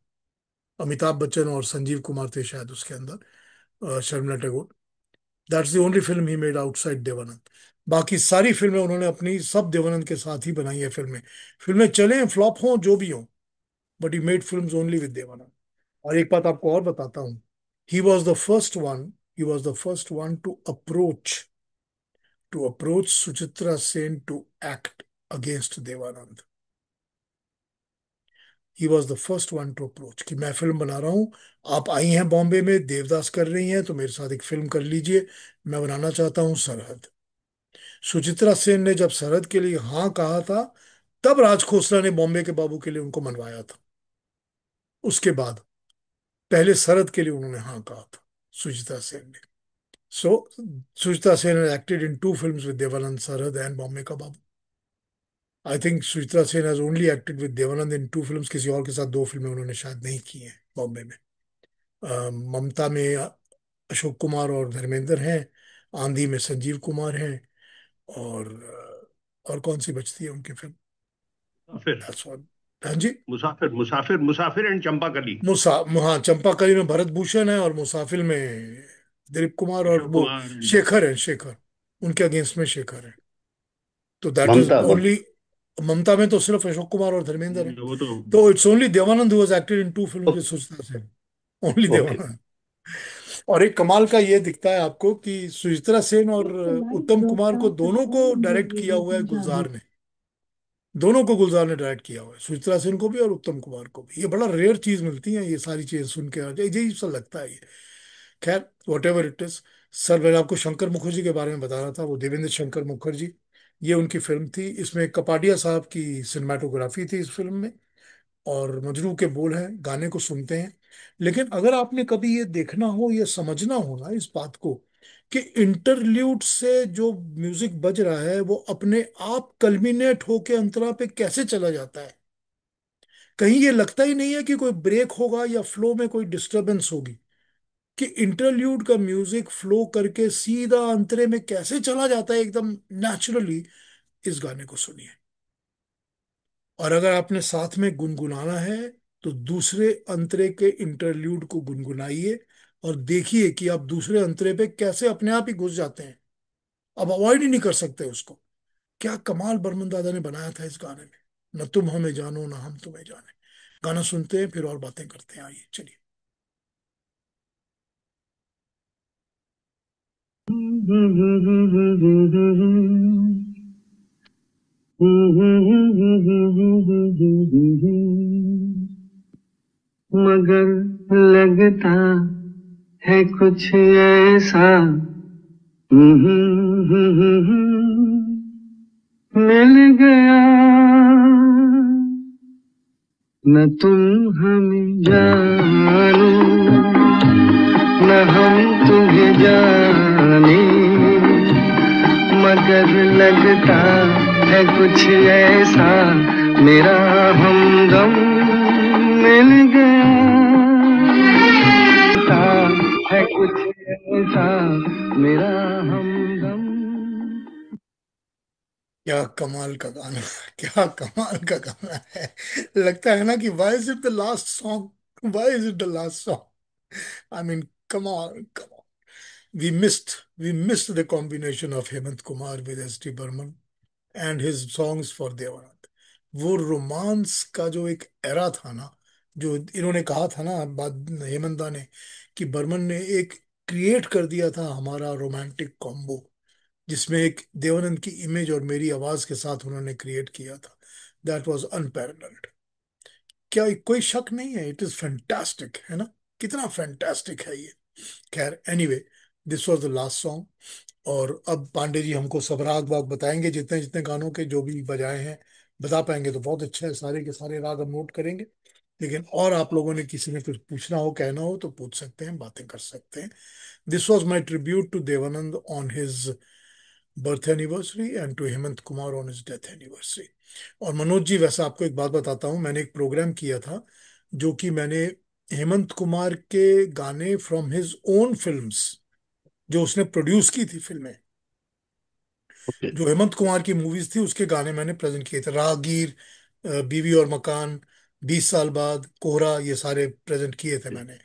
अमिताभ बच्चन और संजीव कुमार थे शायद उसके अंदर, Sharmila Tagore. That's the only film he made outside Dev Anand. बाकी सारी फिल्में उन्होंने अपनी सब देवानंद के साथ ही बनाई है फिल्में। फिल्में चले फ्लॉप हों जो भी हों, but he made films only with Dev Anand. और एक बात आपको और बताता हूँ, he was the first one He was the first one to approach Suchitra Sen to act against Devanand. He was the first one two approach कि मैं फिल्म बना रहा हूँ, आप आई हैं बॉम्बे में, देवदास कर रही हैं, तो मेरे साथ एक फिल्म कर लीजिए, मैं बनाना चाहता हूँ सरहद। सुचित्रा सेन ने जब सरहद के लिए हाँ कहा था, तब राज खोसला ने बॉम्बे के बाबू के लिए उनको मनवाया था। उसके बाद पहले सरहद के लिए उन्होंने हाँ कहा था सुचित्रा सेन ने। So Suchitra Sen acted in 2 films with Devanand, Sarhad and Bombay का बाबू। I think Suchitra Sen has only acted with Devanand in 2 films, किसी और के साथ 2 फिल्में उन्होंने शायद नहीं की हैं बॉम्बे में। ममता में अशोक कुमार और धर्मेंद्र हैं, आंधी में संजीव कुमार हैं, और और कौन सी बचती है उनकी फिल्म? Musafir, That's all. हाँ जी, मुसाफिर, मुसाफिर, मुसाफिर एंड चंपाकली। मुसा हाँ, चंपाकली में भरत भूषण है, और मुसाफिर में दिलीप कुमार, और अशोक वो कुमार and शेखर है, शेखर उनके अगेंस्ट में शेखर है। तो दैट इज ममता में। ओनली, ममता में तो सिर्फ अशोक कुमार और धर्मेंद्र है। वो तो तो it's only Dev Anand who was acted in 2 films with Suchitra Sen, only okay. Dev Anand. और एक कमाल का ये दिखता है आपको कि सुचित्रा सेन और उत्तम कुमार को, दोनों को डायरेक्ट किया हुआ है गुलजार ने। दोनों को गुलजार ने डायरेक्ट किया हुआ है, सुचित्रा सेन को भी और उत्तम कुमार को भी। ये बड़ा रेयर चीज मिलती है, ये सारी चीजें सुन के अजीब सा लगता है ये। खैर, what ever it is. Sir, मैं आपको शंकर मुखर्जी के बारे में बता रहा था, वो देवेंद्र शंकर मुखर्जी। ये उनकी फिल्म थी, इसमें कपाडिया साहब की सिनेमाटोग्राफी थी इस फिल्म में, और मजरू के बोल हैं, गाने को सुनते हैं। लेकिन अगर आपने कभी ये देखना हो, ये समझना हो ना इस बात को, कि इंटरल्यूड से जो म्यूजिक बज रहा है वो अपने आप कल्मिनेट होके अंतरा पे कैसे चला जाता है। कहीं ये लगता ही नहीं है कि कोई ब्रेक होगा या फ्लो में कोई डिस्टरबेंस होगी, कि इंटरल्यूड का म्यूजिक फ्लो करके सीधा अंतरे में कैसे चला जाता है एकदम नेचुरली। इस गाने को सुनिए, और अगर आपने साथ में गुनगुनाना है तो दूसरे अंतरे के इंटरल्यूड को गुनगुनाइए, और देखिए कि आप दूसरे अंतरे पे कैसे अपने आप ही घुस जाते हैं। अब अवॉइड ही नहीं कर सकते उसको। क्या कमाल बर्मन दादा ने बनाया था इस गाने में। न तुम हमें जानो, न हम तुम्हें जाने। गाना सुनते हैं, फिर और बातें करते हैं, आइए चलिए। मगर लगता है कुछ ऐसा, मिल गया। न तुम हमें जानो, न हम तुम्हें जाने, मगर लगता है कुछ ऐसा, मेरा हमदम मिल गया। लगता है कुछ ऐसा, मेरा हमदम। क्या कमाल का गाना, क्या कमाल का गाना है। लगता है ना कि why is it the last song, why is it the last song. I mean, come on, come on. We missed we missed the combination of Hemant Kumar with S D Burman and his songs for Dev Anand. वो रोमांस का जो एक एरा था ना, जो इन्होंने कहा था ना बाद हेमंत दा ने, कि बर्मन ने एक क्रिएट कर दिया था हमारा रोमांटिक कॉम्बो, जिसमें एक देवानंद की इमेज और मेरी आवाज के साथ उन्होंने क्रिएट किया था। That was unparalleled. क्या कोई शक नहीं है, इट इज फैंटास्टिक, है ना? कितना फैंटास्टिक है ये। खैर, anyway, this was the last song. और अब पांडे जी हमको सब राग वाग बताएंगे, जितने जितने गानों के जो भी बजाए हैं बता पाएंगे तो बहुत अच्छा है। सारे के सारे राग हम नोट करेंगे। लेकिन और आप लोगों ने किसी ने कुछ पूछना हो, कहना हो, तो पूछ सकते हैं, बातें कर सकते हैं। This was my tribute to Dev Anand on his birth anniversary and to Hemant Kumar on his death anniversary. और मनोज जी, वैसे आपको एक बात बताता हूँ, मैंने एक प्रोग्राम किया था, जो कि मैंने हेमंत कुमार के गाने फ्रॉम हिज ओन फिल्म्स, जो उसने प्रोड्यूस की थी फिल्में, ओके। जो हेमंत कुमार की मूवीज थी, उसके गाने मैंने प्रेजेंट किए थे। राहगीर, बीवी और मकान, 20 साल बाद, कोहरा, ये सारे प्रेजेंट किए थे मैंने।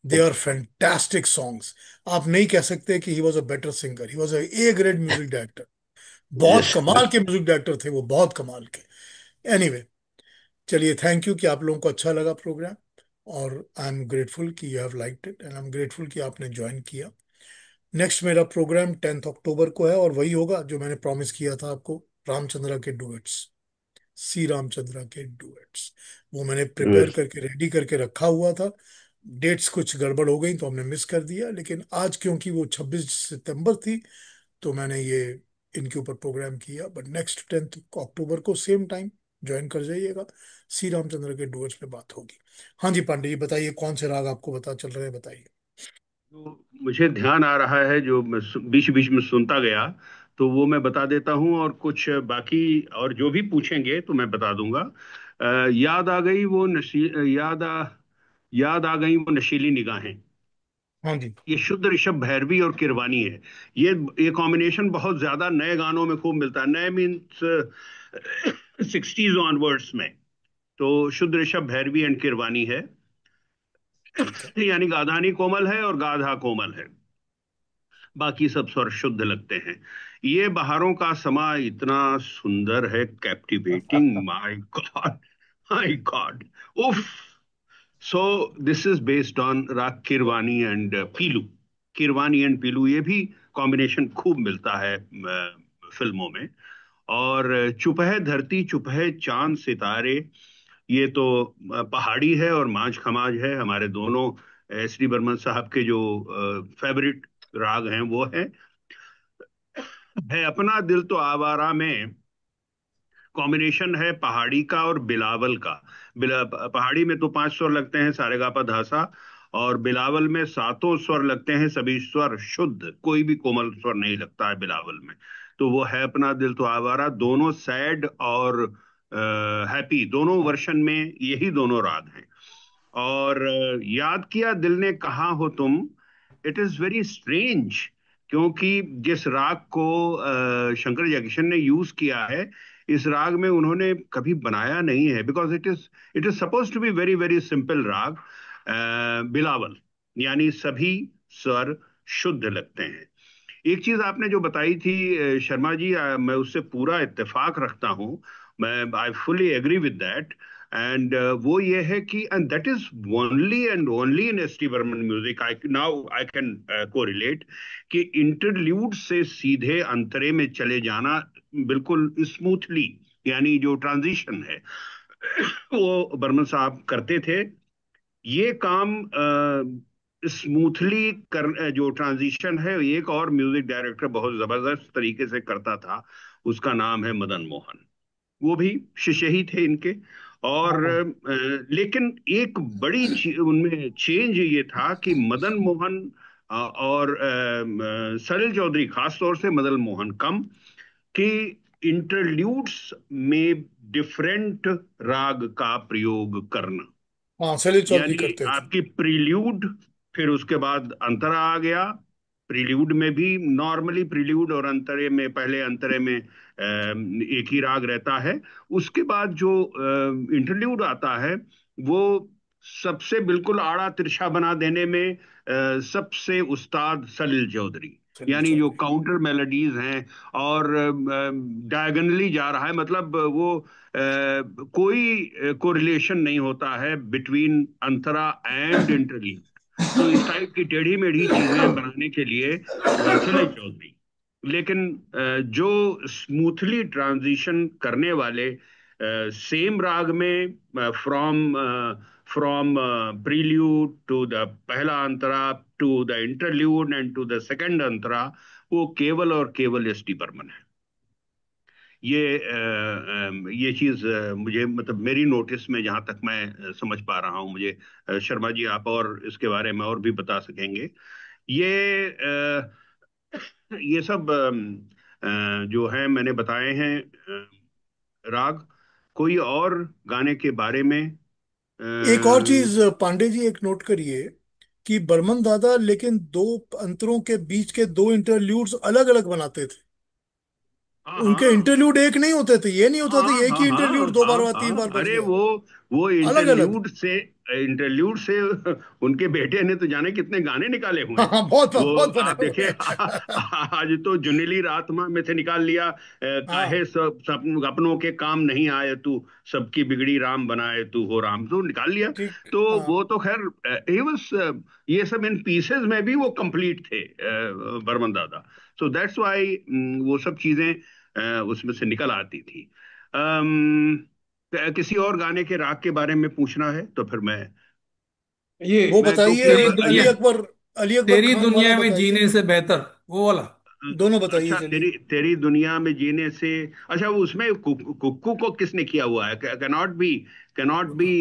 They are fantastic songs. आप नहीं कह सकते कि he was a better singer, he was a great music director. बहुत यस। कमाल के म्यूजिक डायरेक्टर थे वो, बहुत कमाल के। एनीवे, चलिए, थैंक यू कि आप लोगों को अच्छा लगा प्रोग्राम, और आई एम ग्रेटफुल कि you have liked it, and I am grateful कि आपने ज्वाइन किया। नेक्स्ट मेरा प्रोग्राम 10 अक्टूबर को है, और वही होगा जो मैंने प्रॉमिस किया था आपको, रामचंद्र के डुएट्स, सी रामचंद्र के डुएट्स। वो मैंने प्रिपेयर करके रेडी करके रखा हुआ था। डेट्स कुछ गड़बड़ हो गई तो हमने मिस कर दिया, लेकिन आज क्योंकि वो 26 सितंबर थी तो मैंने ये इनके ऊपर प्रोग्राम किया। बट नेक्स्ट 10 अक्टूबर को सेम टाइम ज्वाइन कर जाइएगा, सी रामचंद्र के डुएट्स पे बात होगी। हाँ जी पांडे जी, बताइए कौन से राग आपको पता चल रहे हैं, बताइए। जो मुझे ध्यान आ रहा है, जो मैं बीच बीच में सुनता गया, तो वो मैं बता देता हूँ, और कुछ बाकी और जो भी पूछेंगे तो मैं बता दूंगा। याद आ गई वो याद आ गई वो नशीली निगाहें। हाँ जी। ये शुद्ध ऋषभ भैरवी और किरवानी है। ये कॉम्बिनेशन बहुत ज्यादा नए गानों में खूब मिलता है, नए मीन्स 60s ऑनवर्ड्स में। तो शुद्ध ऋषभ भैरवी एंड किरवानी है। ठीक है। यानी गाधानी कोमल है और गाधा कोमल है, बाकी सब स्वर शुद्ध लगते हैं। ये बहारों का समा इतना सुंदर है, captivating, my God, my God, उफ। So this is based on raag Kirwani and Pilu. Kirwani and Pilu, ये भी कॉम्बिनेशन खूब मिलता है फिल्मों में। और चुप है धरती, चुप है चांद सितारे, ये तो पहाड़ी है, और माझ खमाज है, हमारे दोनों एस डी बर्मन साहब के जो फेवरिट राग हैं वो है अपना दिल तो आवारा में। कॉम्बिनेशन है पहाड़ी का और बिलावल का। पहाड़ी में तो 5 स्वर लगते हैं, सारेगापा धासा, और बिलावल में सातों स्वर लगते हैं, सभी स्वर शुद्ध, कोई भी कोमल स्वर नहीं लगता है बिलावल में। तो वो है अपना दिल तो आवारा। दोनों सैड और हैप्पी, दोनों वर्शन में यही दोनों राग हैं। और याद किया दिल ने कहा हो तुम, इट इज वेरी स्ट्रेंज, क्योंकि जिस राग को शंकर जयकिशन ने यूज किया है, इस राग में उन्होंने कभी बनाया नहीं है, because it is suppose to be very very simple raag. Bilawal, यानी सभी स्वर शुद्ध लगते हैं। एक चीज आपने जो बताई थी शर्मा जी, मैं उससे पूरा इत्तेफाक रखता हूं। मैं I fully agree with that. And वो ये है कि and that is only and only in S T Burman music I now I can correlate, कि इंटरल्यूड से सीधे अंतरे में चले जाना बिल्कुल स्मूथली, यानी जो ट्रांजिशन है वो बर्मन साहब करते थे। ये काम स्मूथली कर, जो ट्रांजिशन है, एक और म्यूजिक डायरेक्टर बहुत जबरदस्त तरीके से करता था, उसका नाम है मदन मोहन। वो भी शिष्य ही थे इनके। और हाँ लेकिन एक बड़ी उनमें चेंज ये था कि मदन मोहन और सलिल चौधरी, खास तौर से मदन मोहन कम, कि इंटरल्यूड्स में डिफरेंट राग का प्रयोग करना। हाँ, सलील चौधरी यानी करते थे। आपकी प्रील्यूड, फिर उसके बाद अंतरा आ गया। प्रील्यूड में भी नॉर्मली प्रील्यूड और अंतरे में, पहले अंतरे में एक ही राग रहता है। उसके बाद जो इंटरल्यूड आता है, वो सबसे बिल्कुल आड़ा तिरछा बना देने में सबसे उस्ताद सलिल चौधरी। सलील यानी जो चौधरी। काउंटर मेलोडीज हैं, और डायगनली जा रहा है, मतलब वो कोई कोरिलेशन नहीं होता है बिटवीन अंतरा एंड इंटरलीव। तो इस टाइप की टेढ़ी मेढ़ी चीजें बनाने के लिए सलील चौधरी। लेकिन जो स्मूथली ट्रांजिशन करने वाले, सेम राग में, from from prelude to the पहला अंतरा, to the interlude and to the second अंतरा, वो केवल और केवल एस टी बर्मन है। ये चीज मुझे, मतलब मेरी नोटिस में, जहां तक मैं समझ पा रहा हूं, मुझे शर्मा जी आप और इसके बारे में और भी बता सकेंगे। ये ये सब जो है मैंने बताए हैं राग। कोई और गाने के बारे में एक और चीज पांडे जी, एक नोट करिए कि बर्मन दादा लेकिन दो अंतरों के बीच के दो इंटरल्यूड्स अलग अलग बनाते थे। हाँ उनके हाँ इंटरल्यूड एक नहीं होते थे, ये नहीं होता था हाँ एक हाँ ही हाँ इंटरल्यूड दो बार हाँ तीन बार हाँ, बज अरे गया। वो अलग अलग। इंटरल्यूड से उनके बेटे ने तो जाने कितने गाने निकाले हुए हाँ हैं। हाँ, बहुत वो बहुत आप बनाए हुए देखिए हैं। आज तो जुनेली रात में से निकाल लिया, काहे हाँ सब अपनों के काम नहीं आए तू, सबकी बिगड़ी राम बनाए तू हो राम, तो निकाल लिया। ठीक। तो हाँ वो तो खैर ही वाज, ये सब इन पीसेस में भी वो कंप्लीट थे, बर्मन दादा। सो दैट्स वाई वो सब चीजें उसमें से निकल आती थी। अम, किसी और गाने के राग के बारे में पूछना है तो फिर ये वो मैं तो बताइए, फिर तेरी दुनिया, अली अकबर तेरी खान वाला दुनिया में बताइए। जीने से बेहतर, वो वाला। दोनों बताइए अच्छा, चलिए। तेरी तेरी दुनिया में जीने से। अच्छा, वो उसमें कुक्कू को किसने किया हुआ है? Cannot be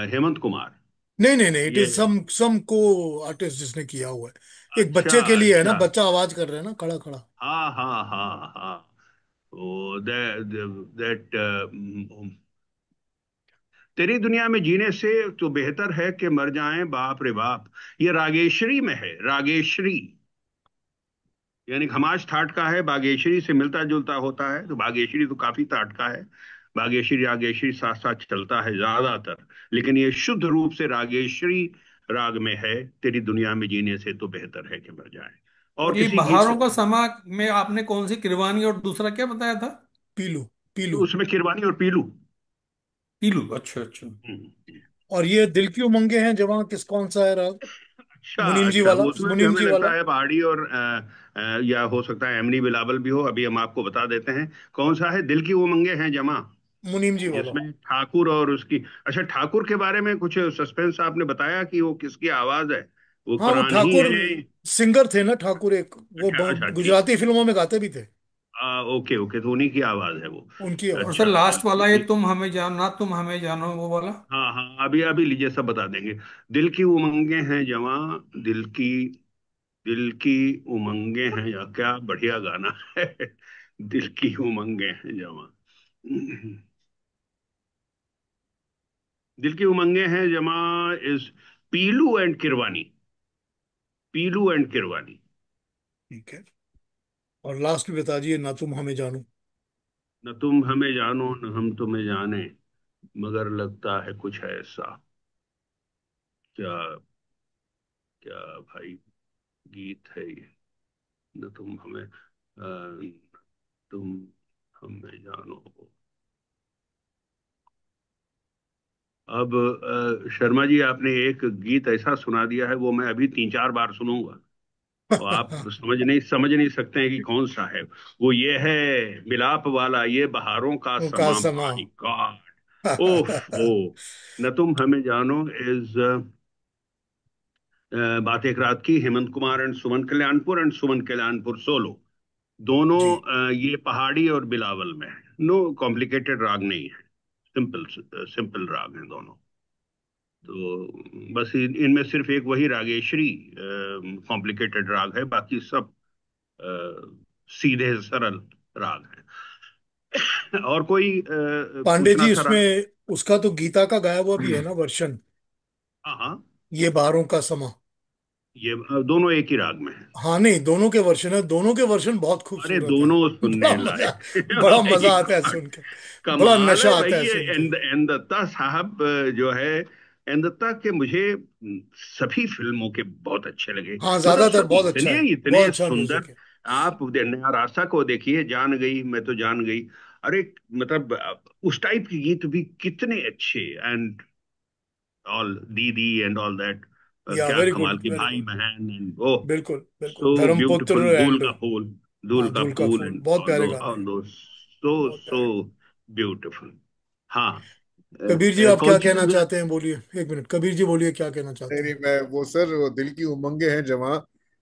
Hemant Kumar. नहीं नहीं नहीं, इट ये इज सम को आर्टिस्ट जिसने किया हुआ है, एक अच्छा बच्चे के लिए है ना, अच्छा, बच्चा आवाज कर रहा है ना, खड़ा खड़ा। हाँ हाँ हाँ हाँ। ओ दैट तेरी दुनिया में जीने से तो बेहतर है कि मर जाएं बाप रे बाप। ये रागेश्वरी में है, रागेश्वरी, यानी खमाज ठाट का है, बागेश्वरी से मिलता जुलता होता है, तो बागेश्वरी तो काफी ठाट का है। बागेश्वरी रागेश्वरी साथ साथ चलता है ज्यादातर, लेकिन ये शुद्ध रूप से रागेश्वरी राग में है। तेरी दुनिया में जीने से तो बेहतर है कि मर जाए। और और ये किसी गीत बहारों से? का समा में आपने कौन सी किरवानी और दूसरा क्या बताया था? पीलू। पीलू। उसमें किरवानी और पीलू। पीलू, अच्छा अच्छा। हम्म। और ये दिल की उमंगे हैं जवां, किस कौन सा है राग? अच्छा मुनीम जी अच्छा, वाला, वो उसमें भी मुनीम हमें जी लगता वाला। है पहाड़ी और या हो सकता है एमनी बिलावल भी हो। अभी हम आपको बता देते हैं कौन सा है। दिल की उमंगे हैं जमा, मुनीम जी वाला। जिसमें ठाकुर और उसकी। अच्छा, ठाकुर के बारे में कुछ सस्पेंस आपने बताया कि वो किसकी आवाज है? वो हाँ वो प्राण ही ठाकुर है? सिंगर थे ना, ठाकुर एक, वो अच्छा अच्छा, ठीक। गुजराती फिल्मों में गाते भी थे। ओके ओके, तो उन्हीं की आवाज है वो। उनकी और आवाज सर है। अच्छा लास्ट ठीक वाला, ये ठीक। तुम हमें जानो ना, तुम हमें जानो, वो वाला। हाँ हाँ, अभी अभी लीजिए, सब बता देंगे। दिल की उमंगे हैं जवां, दिल की उमंगे हैं, या क्या बढ़िया गाना है। दिल की उमंगे हैं जवां, दिल की उमंगे हैं जमा is Piloo and Keeravani, Piloo and Keeravani. ठीक है। और लास्ट में बता दिए, ना तुम हमें जानो। न तुम हमें जानो न हम तुम्हें जाने, मगर लगता है कुछ ऐसा। क्या, क्या भाई गीत है ये। न तुम हमें तुम हमें जानो। अब शर्मा जी, आपने एक गीत ऐसा सुना दिया है, वो मैं अभी 3 4 बार सुनूंगा। और आप समझ नहीं सकते हैं कि कौन सा है। वो ये है, मिलाप वाला ये बहारों का का समा, समा। My God. ओफ ओ। न तुम हमें जानो इज बात एक रात की, हेमंत कुमार एंड सुमन कल्याणपुर सोलो, दोनों जी। ये पहाड़ी और बिलावल में है। नो कॉम्प्लिकेटेड राग नहीं है, सिंपल सिंपल राग हैं दोनों। तो बस इनमें सिर्फ एक वही रागेश्वरी कॉम्प्लिकेटेड राग है, बाकी सब सीधे सरल राग हैं। और कोई पांडे पूछना जी था राग? उसमें, उसका तो गीता का गाया हुआ भी है ना वर्षन, हाँ हाँ, ये बहारों का समा। ये दोनों एक ही राग में है। हाँ नहीं, दोनों के वर्षन है, दोनों के वर्षन बहुत अरे खूबसूरत है। दोनों बड़ा सुनने मजा, लायक बड़ा भाई मजा आता है गॉड, सुन के। बड़ा कमाल नशा है भाई। आता है ये सुन के। एन दत्ता साहब जो है, एन दत्ता के मुझे सभी फिल्मों के बहुत अच्छे लगे। हाँ मतलब ज्यादातर सब बहुत अच्छा इतने है, बहुत इतने अच्छा सुंदर। म्यूजिक है। आप नया रास्ता को देखिए, जान गई मैं तो जान गई। अरे मतलब उस टाइप के गीत भी कितने अच्छे, एंड ऑल दीदी एंड ऑल दैट। या क्या वेरी कमाल गुड, की वेरी भाई गुड। बहन, एंड ओह, बिल्कुल बिल्कुल, सो धर्मपुत्र ब्यूटीफुल। एंड, धूल हाँ का धूल का फूल फूल, एंड बहुत प्यारे गाने ऑल हैं, दो, सो बहुत सो प्यारे। ब्यूटीफुल। हाँ। कबीर जी आप क्या कौन सी कहना फिल्म? चाहते हैं, बोलिए। एक मिनट, कबीर जी बोलिए, क्या कहना नहीं चाहते नहीं, हैं। मैं वो सर, वो दिल की उमंगे हैं जवां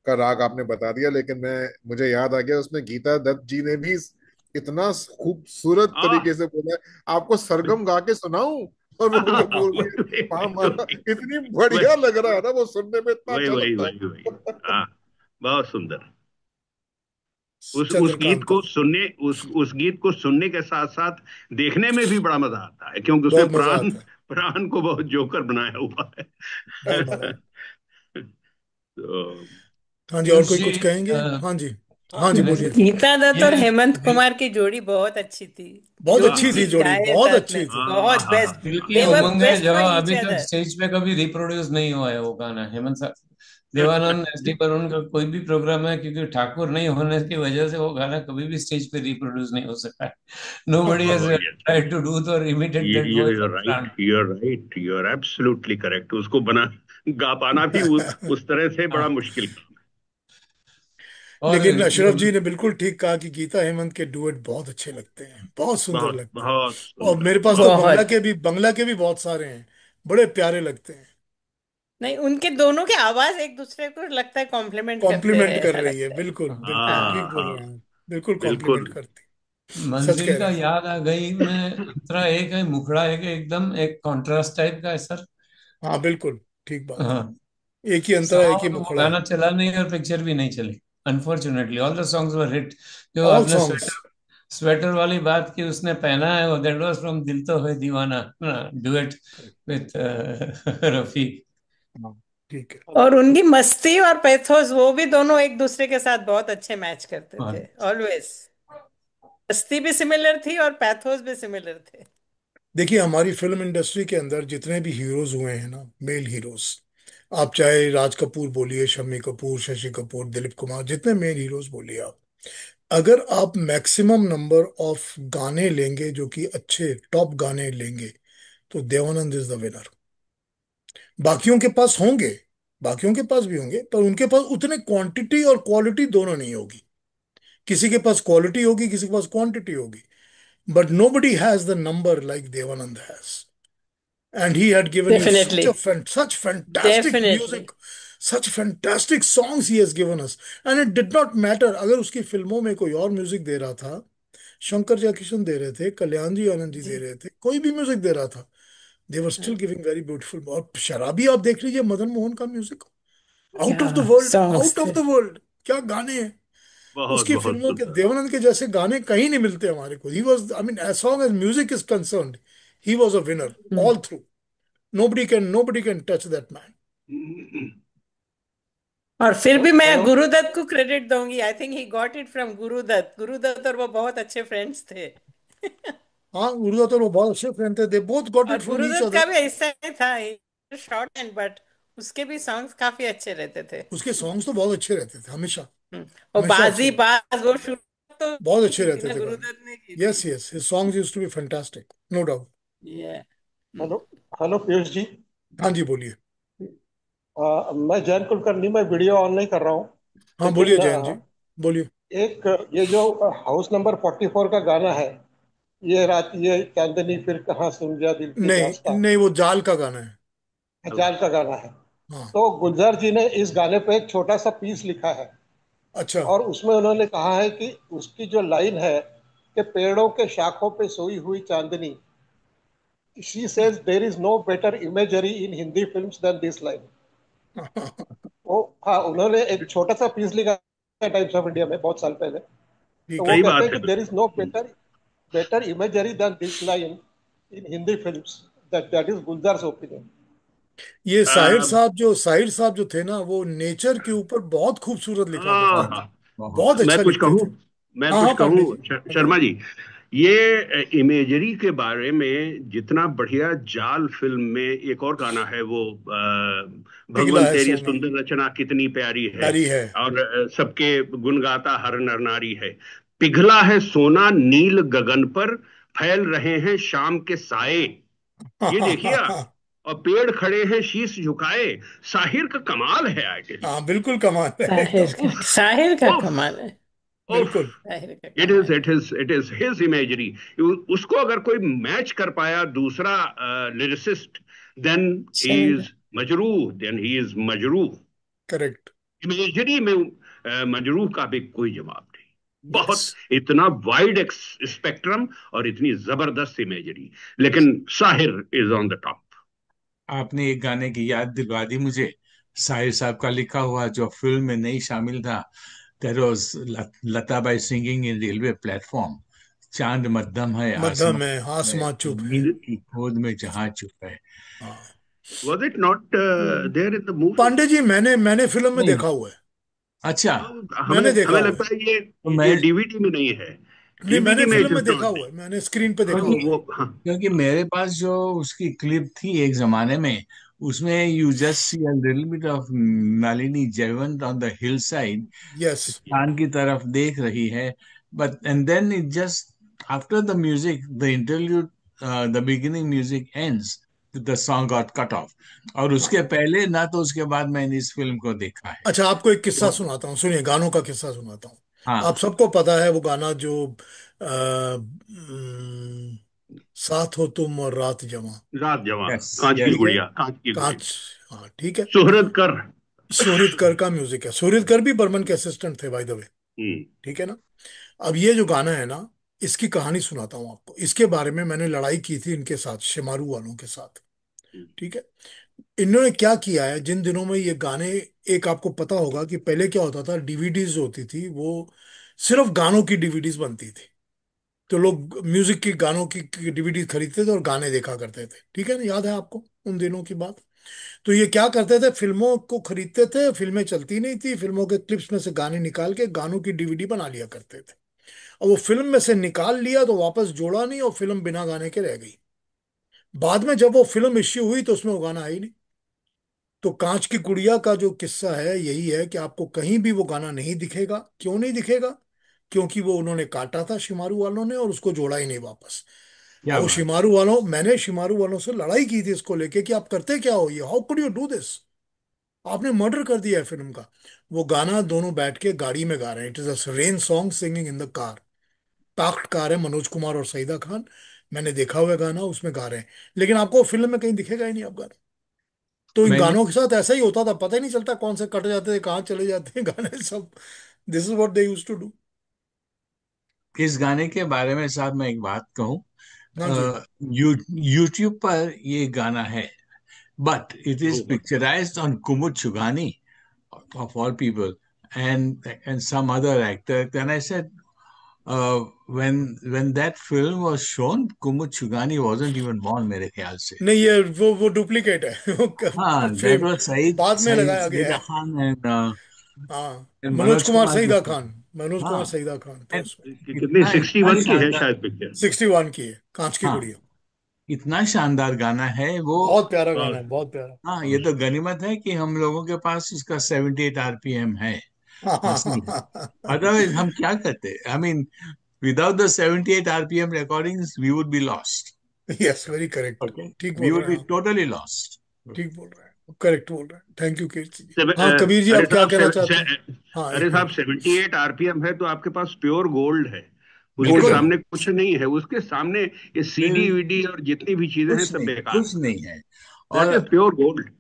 का राग आपने बता दिया, लेकिन मैं मुझे याद आ गया, उसमें गीता दत्त जी ने भी इतना खूबसूरत आ तरीके से बोला है। आपको सरगम गा के सुनाऊं? और वो मुझे बोल रही है हाँ माँ, इतनी वही बढ़िया लग रहा है ना वो सुनने में, इतना वही अच्छा वही लगता वही वही। है। हाँ, बहुत सुंदर। उस गीत चंद्रकांता। को सुनने, उस गीत को सुनने के साथ साथ देखने में भी बड़ा मजा आता है, क्योंकि बहुत उसमें मजा प्राण आता है, प्राण को बहुत जोकर बनाया हुआ बहुत मजा आता है। तो है। हाँ जी, और पीयूष कोई जी, कुछ कहेंगे? हाँ जी। हाँ जी, बोलिए। गीता दत्त और ये हेमंत दिल कुमार की जोड़ी बहुत अच्छी थी। बहुत जो हाँ भी अच्छी हाँ थी चीज जोड़ी, गाए बहुत साथ में, अच्छी थी। बहुत हाँ हाँ। बेस्ट। दिल की दे वर उमंग है, बेस्ट जो फॉर ईच अभी तक अदर। स्टेज पे कभी रिप्रोड्यूस नहीं हुआ है वो गाना। देवानंद, एस डी बर्मन का कोई भी प्रोग्राम है, क्योंकि ठाकुर नहीं होने की वजह से वो गाना कभी भी स्टेज पे रिप्रोड्यूस नहीं हो सका है। Nobody has oh yes, tried to do और imitate that you voice are off right, Pran. You are right, you are absolutely correct. उसको बना गा पाना भी उस तरह से बड़ा हाँ। मुश्किल काम और लेकिन अशरफ जी ने बिल्कुल ठीक कहा कि गीता हेमंत के डुएट बहुत अच्छे लगते हैं, बहुत है। सुंदर बहुत लगते हैं। बहुत और सुंदर, मेरे पास तो बहुत बहुत। बंगला के भी बहुत सारे हैं, बड़े प्यारे लगते हैं। नहीं, उनके दोनों की आवाज एक दूसरे को लगता है कॉम्प्लीमेंट करते कॉम्प्लीमेंट हैं, कर ऐसा रही है, लगता है। बिल्कुल बिल्कुल हाँ। ठीक हाँ बोल हाँ, रहे हैं, बिल्कुल कॉम्प्लीमेंट बिल्कुल। करती। सच मंजिल कह का रहे हैं। याद आ गई मैं। अंतरा एक है, मुखड़ा एक है, एकदम एक कॉन्ट्रास्ट टाइप का है सर। हाँ बिल्कुल, ठीक बात हाँ। है। एक ही अंतरा, एक ही सॉन्ग वो मुखड़ा है। गाना चला नहीं और पिक्चर भी नहीं चली। Unfortunately all the songs were hit. जो ऑल आपने सॉन्ग्स। स्वेटर स्वेटर वाली बात की, उसने पहना है वो, दैट वाज फ्रॉम दिल तो है दीवाना, डुएट विथ रफी। हाँ ठीक है। और उनकी मस्ती और पैथोस, वो भी दोनों एक दूसरे के साथ बहुत अच्छे मैच करते थे, हाँ। ऑलवेज। मस्ती भी सिमिलर थी और पैथोस भी सिमिलर थे। देखिए, हमारी फिल्म इंडस्ट्री के अंदर जितने भी हीरोज हुए हैं ना, मेल हीरोज, आप चाहे राज कपूर बोलिए, शम्मी कपूर, शशि कपूर, दिलीप कुमार, जितने मेल हीरोज बोलिए आप, अगर आप मैक्सिमम नंबर ऑफ गाने लेंगे जो कि अच्छे टॉप गाने लेंगे, तो देवानंद इज द विनर। बाकियों के पास होंगे, बाकियों के पास भी होंगे, पर उनके पास उतने क्वांटिटी और क्वालिटी दोनों नहीं होगी। किसी के पास क्वालिटी होगी, किसी के पास क्वांटिटी होगी, but nobody has the number like Devanand has. And he had given you such definitely. such fantastic definitely. music, such fantastic songs he has given us. And it did not matter अगर उसकी फिल्मों में कोई और म्यूजिक दे रहा था, शंकर जयकिशन दे रहे थे, कल्याण जी आनंद जी दे जी। रहे थे, कोई भी म्यूजिक दे रहा था, they were still giving very beautiful. और शराबी आप देख लीजिए, मदन मोहन का म्यूजिक, आउट क्या of the world, songs out of थे। द वर्ल्ड, क्या गाने हैं बहुत उसकी बहुत फिल्मों के। सुंदर। देवानंद के जैसे गाने कहीं नहीं मिलते हमारे को। He was, I mean, as long as music is concerned, he was a winner hmm. All through. nobody can touch that man. और फिर भी मैं हेलो। गुरुदत्त को क्रेडिट दूंगी। I think he got it from Guru Dutt. Guru Dutt और वो बहुत अच्छे फ्रेंड्स थे। हाँ, उर्वरत और वो बहुत अच्छे फ्रेंड थे, दे बोथ गॉट इट और फ्रॉम ईच गुरुदत्त का अदर। भी ऐसा ही था, शॉर्ट एंड, बट उसके भी सॉन्ग्स काफी अच्छे रहते थे। उसके सॉन्ग्स तो बहुत अच्छे रहते थे, हमेशा, और हमेशा अच्छे बाजी रहते, बाज वो शुरू तो बहुत नहीं अच्छे की थी रहते ना, थे गाने। गुरुदत्त ने की थी। Yes yes, his songs used to be fantastic, no doubt. Yeah. Hello. Hello Piyush ji. हाँ जी, बोलिए। मैं जैन कुलकर्णी, मैं वीडियो ऑन नहीं कर रहा हूँ। हाँ बोलिए लेकिन जैन जी, बोलिए। एक ये जो हाउस नंबर 44 का गाना है, ये रात ये चांदनी फिर कहाँ सुन गया दिल की नहीं दास्तां, नहीं, वो जाल का गाना है। जाल का गाना है। हाँ। तो गुलजार जी ने इस गाने पे एक छोटा सा पीस लिखा है, अच्छा। और उसमें उन्होंने कहा है कि उसकी जो लाइन है कि पेड़ों के शाखों पे सोई हुई चांदनी, she says there is no better imagery in Hindi films than this line. वो, हाँ, उन्होंने एक छोटा सा पीस लिखा है टाइम्स ऑफ इंडिया में बहुत साल पहले। तो ठीक वो है। सही कहते बात हैं है कि देयर इज नो बिल्कुल। Better better imagery than this line in Hindi films. That is Gulzar's opinion. ये आ, साहिर साहब जो थे ना, वो नेचर के ऊपर बहुत खूबसूरत लिखा करते थे, हाँ, बहुत बहुत। मैं अच्छा कुछ लिखते कहूँ, थे। मैं हाँ कुछ हाँ पांडे कहूँ जी, बताइए। शर्मा जी। ये इमेजरी के बारे में जितना बढ़िया जाल फिल्म में एक और गाना है वो पिघला भगवन है तेरी सोना, सुंदर रचना कितनी प्यारी है, प्यारी है। और सबके गुण गाता हर नर नारी है। पिघला है सोना नील गगन पर, फैल रहे हैं शाम के साए। हाँ ये हाँ देखिए हाँ आप, हाँ। और पेड़ खड़े हैं शीश झुकाए। साहिर का कमाल है आर्टिस्ट। हाँ, बिल्कुल कमाल है साहिर एकदम। का उफ, साहिर का उफ, कमाल है। उफ। बिल्कुल। साहिर का इट इज कमाल है। It is it is his imagery. उसको अगर कोई मैच कर पाया दूसरा लिरिसिस्ट, देन ही सही। Is Majrooh, then he is Majrooh. Correct. Imagery में मजरूह का भी कोई जवाब नहीं। यस। बहुत, इतना वाइड स्पेक्ट्रम और इतनी जबरदस्त इमेजरी, लेकिन Sahir is on the top. आपने एक गाने की याद दिलवा दी मुझे, साहिर साहब का लिखा हुआ, जो फिल्म में नहीं शामिल था। There was Latabai singing in railway platform, चांद मध्यम है मध्यम है, आसमान है, आसमां चुप है। नींद की गोद में जहां चुप है। हाँ। Was it not hmm. There in the movie? Pandey ji, मैंने मैंने फिल्म में नहीं, देखा हुआ है। अच्छा। हमें मैंने देखा हमें हुआ लगता है। है ये तो ये मैं, डीवीडी में नहीं है। नहीं, मैंने डीवीडी में फिल्म में जिस देखा तरह हुआ से है, मैंने स्क्रीन पे देखा क्योंकि हुआ है। वो, हाँ। क्योंकि मेरे पास जो उसकी क्लिप थी एक जमाने में, उसमें you just see a little bit of Nalini Jaywant on the hill side, yes. चांद की तरफ देख रही है। But and then it just after the music, the interlude, the beginning music ends, the song got cut off. और उसके पहले ना तो उसके बाद मैंने इस फिल्म को देखा है। अच्छा, आपको एक किस्सा तो सुनाता हूँ, सुनिए, गानों का किस्सा सुनाता हूँ। हाँ। आप सबको पता है वो गाना जो साथ हो तुम और रात जवां। रात जवां, यस, कांच की यस। ठीक है। गुड़िया, कांच की कांच। गुड़िया। हाँ, ठीक है। शोहरत कर। सोहित का म्यूजिक है, सोहित भी बर्मन के असिस्टेंट थे, बाय द वे। हम्म। ठीक है ना। अब ये जो गाना है ना, इसकी कहानी सुनाता हूँ आपको। इसके बारे में मैंने लड़ाई की थी इनके साथ, शिमारू वालों के साथ। ठीक है। इन्होंने क्या किया है जिन दिनों में ये गाने, एक आपको पता होगा कि पहले क्या होता था, डीवीडीज होती थी वो, सिर्फ गानों की डीवीडीज बनती थी। तो लोग म्यूजिक की, गानों की डीवीडी खरीदते थे और गाने देखा करते थे। ठीक है ना, याद है आपको उन दिनों की बात। तो ये क्या करते थे, फिल्मों को खरीदते थे, फिल्में चलती नहीं थी, फिल्मों के क्लिप्स में से गाने निकाल के गानों की डीवीडी बना लिया करते थे। और वो फिल्म में से निकाल लिया तो वापस जोड़ा नहीं, और फिल्म बिना गाने के रह गई। बाद में जब वो फिल्म इश्यू हुई तो उसमें वो गाना आई नहीं। तो कांच की गुड़िया का जो किस्सा है यही है कि आपको कहीं भी वो गाना नहीं दिखेगा। क्यों नहीं दिखेगा? क्योंकि वो उन्होंने काटा था शिमारू वालों ने, और उसको जोड़ा ही नहीं वापस। क्या और वो बात। शिमारू वालों, मैंने शिमारू वालों से लड़ाई की थी इसको लेके कि आप करते क्या हो, ये how could you do this, आपने मर्डर कर दिया है फिल्म का। वो गाना दोनों बैठ के गाड़ी में गा रहे हैं, it is a rain song singing in the car. Pakur car है, मनोज कुमार और सईदा खान। मैंने देखा हुआ है गाना, उसमें गा रहे हैं। लेकिन आपको फिल्म में कहीं दिखेगा ही नहीं आप गाना। तो इन मैंने गानों के साथ ऐसा ही होता था, पता ही नहीं चलता कौन से कट जाते थे, कहाँ चले जाते हैं गाने सब। This is what they used to do. इस गाने के बारे में साहब मैं एक बात कहूँ, हाँ जी। यूट्यूब पर ये गाना है, but it is ओहो। picturized on Kumud Chugani, of all people, and some other actor. Then I said, when that film was shown, Kumud Chugani wasn't even born, मेरे ख्याल से। नहीं, ये वो डुप्लीकेट है वो हाँ, that फेम was Saeed बाद में Saeed लगाया गया Saeed है। Khan हाँ, and मनोज मनोज कुमार कुमार सईदा के। खान, मनोज कुमार हाँ, सईदा खान थे and उसमें। कितनी, इतना इतना 61 की है शानदार। शायद पिक्चर। 61 की है, कांच की हाँ, गुड़िया। इतना शानदार गाना है वो। बहुत प्यारा गाना बहुत। है, बहुत प्यारा। हाँ, ये तो गनीमत है कि हम लोगों के पास इसका 78 आरपीएम है, मसीह है। अदरवाइज हम क्या करते? I mean, without the 78 RPM recordings, we would be lost. Yes, very correct. Okay? ठीक We बोल would रहे हैं be आप। totally lost. ठीक बोल रहे हैं, करेक्ट बोल रहे हैं। थैंक यू कीर्ति जी। हाँ, सेव- कबीर जी, अरे आप क्या साहब कहना चाहते हैं? हाँ, अरे एक साहब, मिनट। 78 आरपीएम है तो आपके पास प्योर गोल्ड है। उसके गोल्ड बिल्कुल, है। सामने कुछ नहीं है, उसके सामने ये सीडी बिल्कुल वीडी और जितनी भी चीजें हैं कुछ सब नहीं, बेकार कुछ है। नहीं है। दैट और इज प्योर गोल्ड।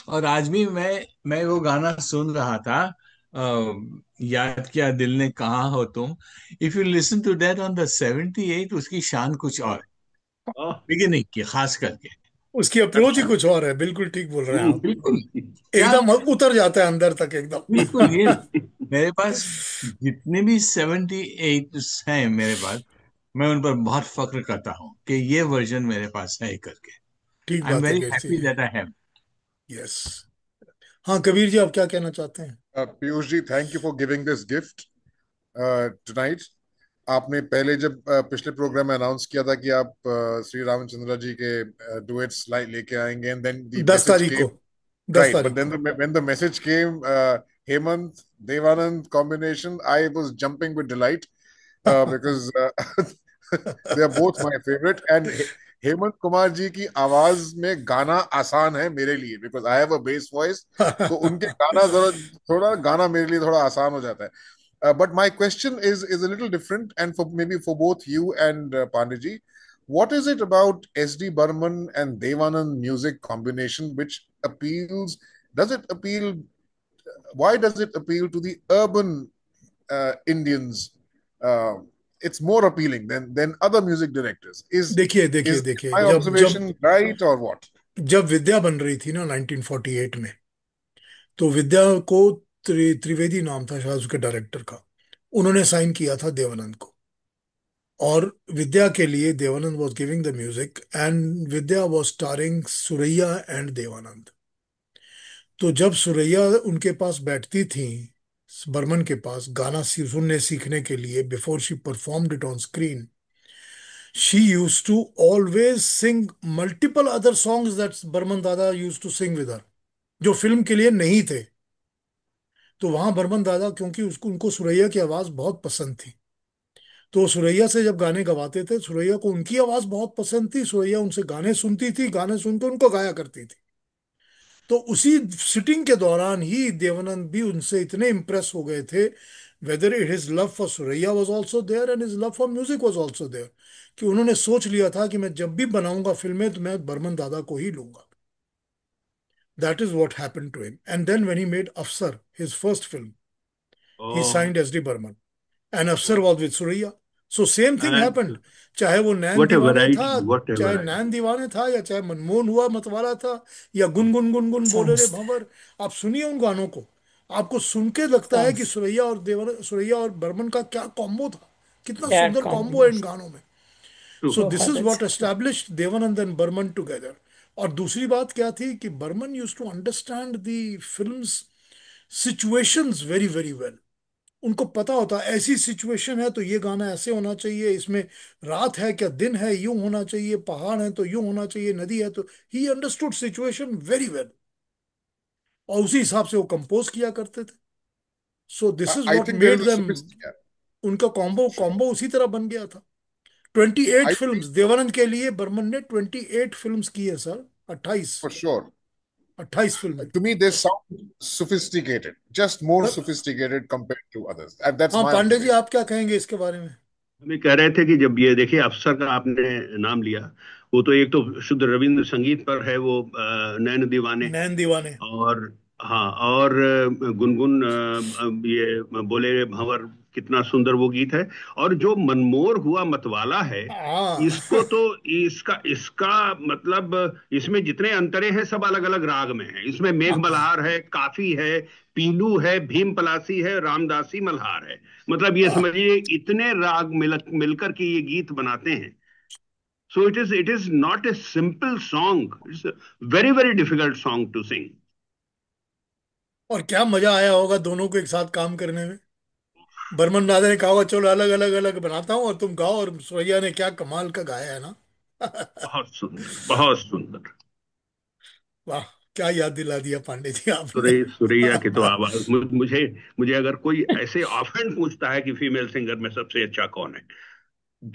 और आज भी मैं वो गाना सुन रहा था, याद किया दिल ने, कहाँ हो तुम। If you listen to that on the 78, उसकी शान कुछ और, बिगिनिंग की खास करके। उसकी अप्रोच ही अच्छा। कुछ और है, बिल्कुल ठीक बोल रहे हैं आप। बिल्कुल। क्या, एकदम उतर जाता है अंदर तक एकदम। बिल्कुल ये, मेरे पास जितने भी 78 हैं मेरे पास, मैं उन पर बहुत फख्र करता हूँ कि ये वर्जन मेरे पास है करके। ठीक आई एम बात है very Kirti happy ji. That I have. Yes. हाँ, कबीर जी, आप क्या कहना चाहते हैं? Piyush ji, thank you for giving this gift tonight. आपने पहले जब पिछले प्रोग्राम में अनाउंस किया था कि आप श्री रामचंद्र जी के डुएट्स लेके आएंगे, एंड देन द 10 तारीख मैसेज, को, दस right, but तारीख then को when the message came, Hemant Devanand combination, I was jumping with delight, because they are both my favorite. And Hemant Kumar ji की आवाज में गाना आसान है मेरे लिए, because I have a base voice. तो उनके गाना जरा, थोड़ा गाना मेरे लिए थोड़ा आसान हो जाता है। But my question is a little different, and for maybe for both you and Pandey ji, what is it about SD Burman and Devanand music combination which appeals? Does it appeal? Why does it appeal to the urban Indians? It's more appealing than other music directors. देखिए देखिए Is देखिए, my जब जब observation right or what? जब विद्या बन रही थी ना 1948 में, तो विद्या को त्रिवेदी नाम था शायद उसके डायरेक्टर का, उन्होंने साइन किया था देवानंद को। और विद्या के लिए Dev Anand was giving the music, and Vidya was starring Suraiya and Dev Anand. तो जब सुरैया उनके पास बैठती थी, बर्मन के पास गाना सुनने सीखने के लिए, before she performed it on screen, she use to always sing multiple other songs that Burman dada use to sing with her, जो फिल्म के लिए नहीं थे। तो वहां बर्मन दादा, क्योंकि उसको उनको सुरैया की आवाज बहुत पसंद थी, तो सुरैया से जब गाने गवाते थे, सुरैया को उनकी आवाज बहुत पसंद थी, सुरैया उनसे गाने सुनती थी, गाने सुनकर उनको गाया करती थी। तो उसी सिटिंग के दौरान ही देवानंद भी उनसे इतने इम्प्रेस हो गए थे, whether it his love for Suraiya was also there and his love for music was also there, कि उन्होंने सोच लिया था कि मैं जब भी बनाऊंगा फिल्में तो मैं बर्मन दादा को ही लूंगा। That is what happened to him, and then when he made Afsar, his first film, he Oh, signed SD Burman and Afsar was with Surya. So same thing and happened. चाहे वो नैन what a दीवाने था, variety! What a चाहे variety! नैन दीवाने था, या चाहे मनमोहन हुआ मतवाला था, या गुनगुन गुनगुन बोले रे भंवर, आप सुनिए उन गानों को, आपको सुन के लगता है कि सुरैया और सुरैया और बर्मन का क्या कॉम्बो था, कितना क्या सुंदर कॉम्बो है इन कॉम्बिनेशन। गानों में। True. सो दिस बहुत इज व्हाट अच्छा। Established Dev Anand and Burman together. और दूसरी बात क्या थी कि Burman use to understand the films situations very very well. उनको पता होता ऐसी सिचुएशन है तो ये गाना ऐसे होना चाहिए, इसमें रात है क्या दिन है यूं होना चाहिए, पहाड़ है तो यूं होना चाहिए, नदी है तो, he understood situation very well, और उसी हिसाब से वो कंपोज किया करते थे। सो this is I what think there made is a them, sophisticated. उनका कॉम्बो Sure. कॉम्बो उसी तरह बन गया था। 28 I फिल्म्स think देवानंद के लिए बर्मन ने 28 फिल्म्स की है सर। 28, for sure. 28 फिल्में। To me, they sound sophisticated, just more sophisticated compared to others. And that's हाँ my पांडे जी, observation. आप क्या कहेंगे इसके बारे में? हमें कह रहे थे कि जब ये देखिए अफसर का आपने नाम लिया, वो तो एक तो शुद्ध रविंद्र संगीत पर है, वो नैन दीवाने। नैन दीवाने। और हाँ, और गुनगुन ये बोले रे भंवर, कितना सुंदर वो गीत है। और जो मनमोर हुआ मतवाला है, इसको हाँ। तो इसका इसका मतलब, इसमें जितने अंतरे हैं सब अलग अलग राग में हैं। इसमें मेघ मल्हार है, काफी है, पीलू है, भीम पलासी है, रामदासी मल्हार है। मतलब ये समझिए इतने राग मिलकर के ये गीत बनाते हैं। So it is not a simple song, it's very very difficult song to sing. और क्या मजा आया होगा दोनों को एक साथ काम करने में। बर्मन राजा ने कहा होगा चलो अलग अलग अलग बनाता हूँ और तुम गाओ, और सुरैया ने क्या कमाल का गाया है ना। बहुत सुंदर, बहुत सुंदर। वाह, क्या याद दिला दिया पांडे जी आपने। सुरैया की तो आवाज, मुझे मुझे अगर कोई ऐसे ऑफेंड पूछता है कि फीमेल सिंगर में सबसे अच्छा कौन है,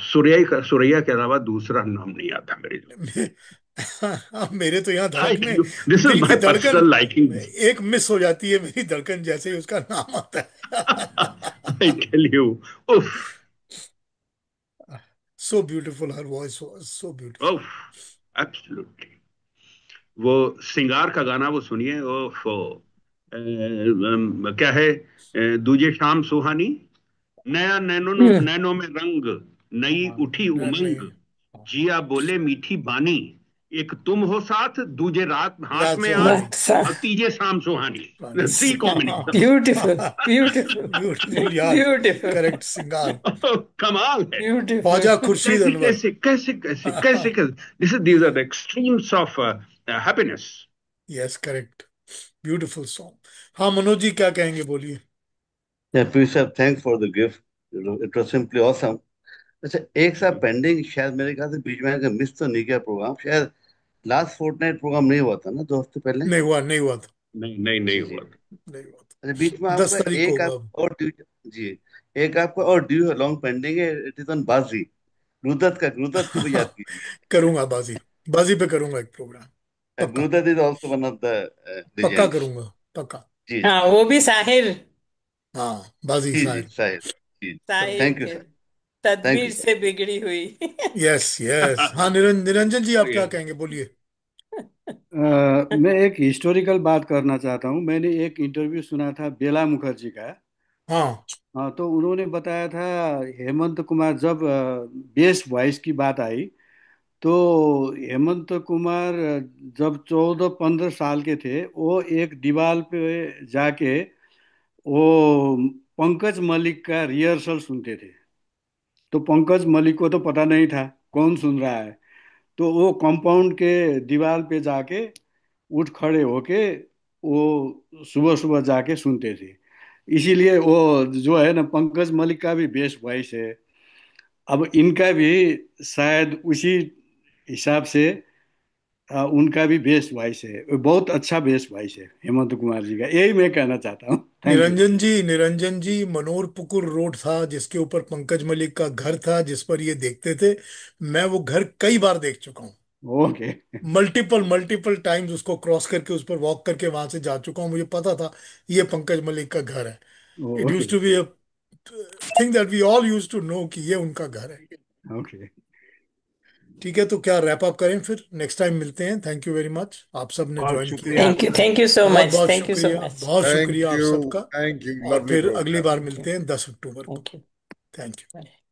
सुरैया के अलावा दूसरा नाम नहीं आता मेरे। मेरे तो यहाँ धड़कने, दिस इज दिल की माय धड़कन पर्सनल लाइकिंग। एक मिस हो जाती है मेरी धड़कन जैसे ही उसका नाम आता आई है। टेल यू, उफ, so beautiful, her voice was so beautiful. उफ, एब्सोल्युटली। वो सिंगार का गाना वो सुनिए, ओफ, क्या है, दूजे शाम सुहानी, नया नैनो नैनो में रंग, नई हाँ, उठी नहीं, उमंग, जिया बोले मीठी बानी, एक तुम हो साथ, दूजे रात हाथ रात में आन, सुहानी। रात सा। और तीजे शाम सुहानी। Three combination. Beautiful, beautiful, beautiful यार। ब्यूटीफुल, करेक्ट, सिंगार। कमाल है। ब्यूटीफुल। ख्वाजा खुर्शीद कैसे अनवर। कैसे कैसे कैसे कैसे कैसे, this is these are the extremes of happiness. Yes, correct, beautiful song. हाँ मनोज जी, क्या कहेंगे, बोलिए। Yeah, Piyush sir, thanks for the gift. It was simply awesome. अच्छा, एक साथ पेंडिंग, शायद मेरे ख्याल से बीच में अगर मिस तो नहीं किया प्रोग्राम, शायद लास्ट फोर्टनाइट प्रोग्राम नहीं हुआ था ना 2 हफ्ते पहले? नहीं हुआ, नहीं हुआ था। नहीं नहीं नहीं जी जी। हुआ। नहीं हुआ अच्छा, बीच में था, 10 तारीख को एक होगा आप अब। और ड्यू, जी, एक आपका और ड्यू लॉन्ग पेंडिंग है, इट इज ऑन बाजी। गुरुदत्त को भी याद कीजिए। करूंगा बाजी, बाजी पे करूंगा एक प्रोग्राम, पक्का। Guru Dutt is also one of the पक्का लेजेंड्स। करूंगा, पक्का। जी हाँ, वो भी साहिर, हाँ, बाजी जी जी, शायद शायद। जी, साहिर थैंक यू के सर, थैंक यू तदबीर सर। से बिगड़ी हुई। Yes yes. हाँ निरंजन जी, आप क्या कहेंगे, बोलिए। मैं एक हिस्टोरिकल बात करना चाहता हूँ। मैंने एक इंटरव्यू सुना था बेला मुखर्जी का। हाँ। हाँ, तो उन्होंने बताया था हेमंत कुमार, जब बेस्ट वॉइस की बात आई, तो हेमंत कुमार जब 14-15 साल के थे, वो एक दीवार पे जाके वो पंकज मलिक का रिहर्सल सुनते थे। तो पंकज मलिक को तो पता नहीं था कौन सुन रहा है, तो वो कंपाउंड के दीवार पे जाके उठ खड़े होके वो सुबह सुबह जाके सुनते थे। इसीलिए वो जो है ना, पंकज मलिक का भी बेस्ट वॉइस है। अब इनका भी शायद उसी हिसाब से उनका भी बेस्ट वॉइस है, बहुत अच्छा बेस्ट वॉइस है हेमंत कुमार जी का, यही मैं कहना चाहता हूँ। Thank you. Niranjan ji, Manoharpukur road था जिसके ऊपर पंकज मलिक का घर था, जिस पर ये देखते थे। मैं वो घर कई बार देख चुका हूँ। ओके। मल्टीपल मल्टीपल टाइम्स उसको क्रॉस करके उस पर वॉक करके वहां से जा चुका हूँ। मुझे पता था ये पंकज मलिक का घर है। It okay. Used to be a thing that we all used to know कि ये उनका घर है। ओके। ठीक है, तो क्या रैप अप करें फिर? नेक्स्ट टाइम मिलते हैं। थैंक यू वेरी मच, आप सब ने बहुत ज्वाइन किया। शुक्रिया। थैंक यू सो बहुत मच, बहुत थैंक यू सो शुक्रिया, मच। बहुत थैंक शुक्रिया आप यू। सबका। थैंक यू, और लवली फिर अगली प्रोग्राम। Bar thank you. मिलते हैं 10 अक्टूबर को। Thank you. Thank you. Bye.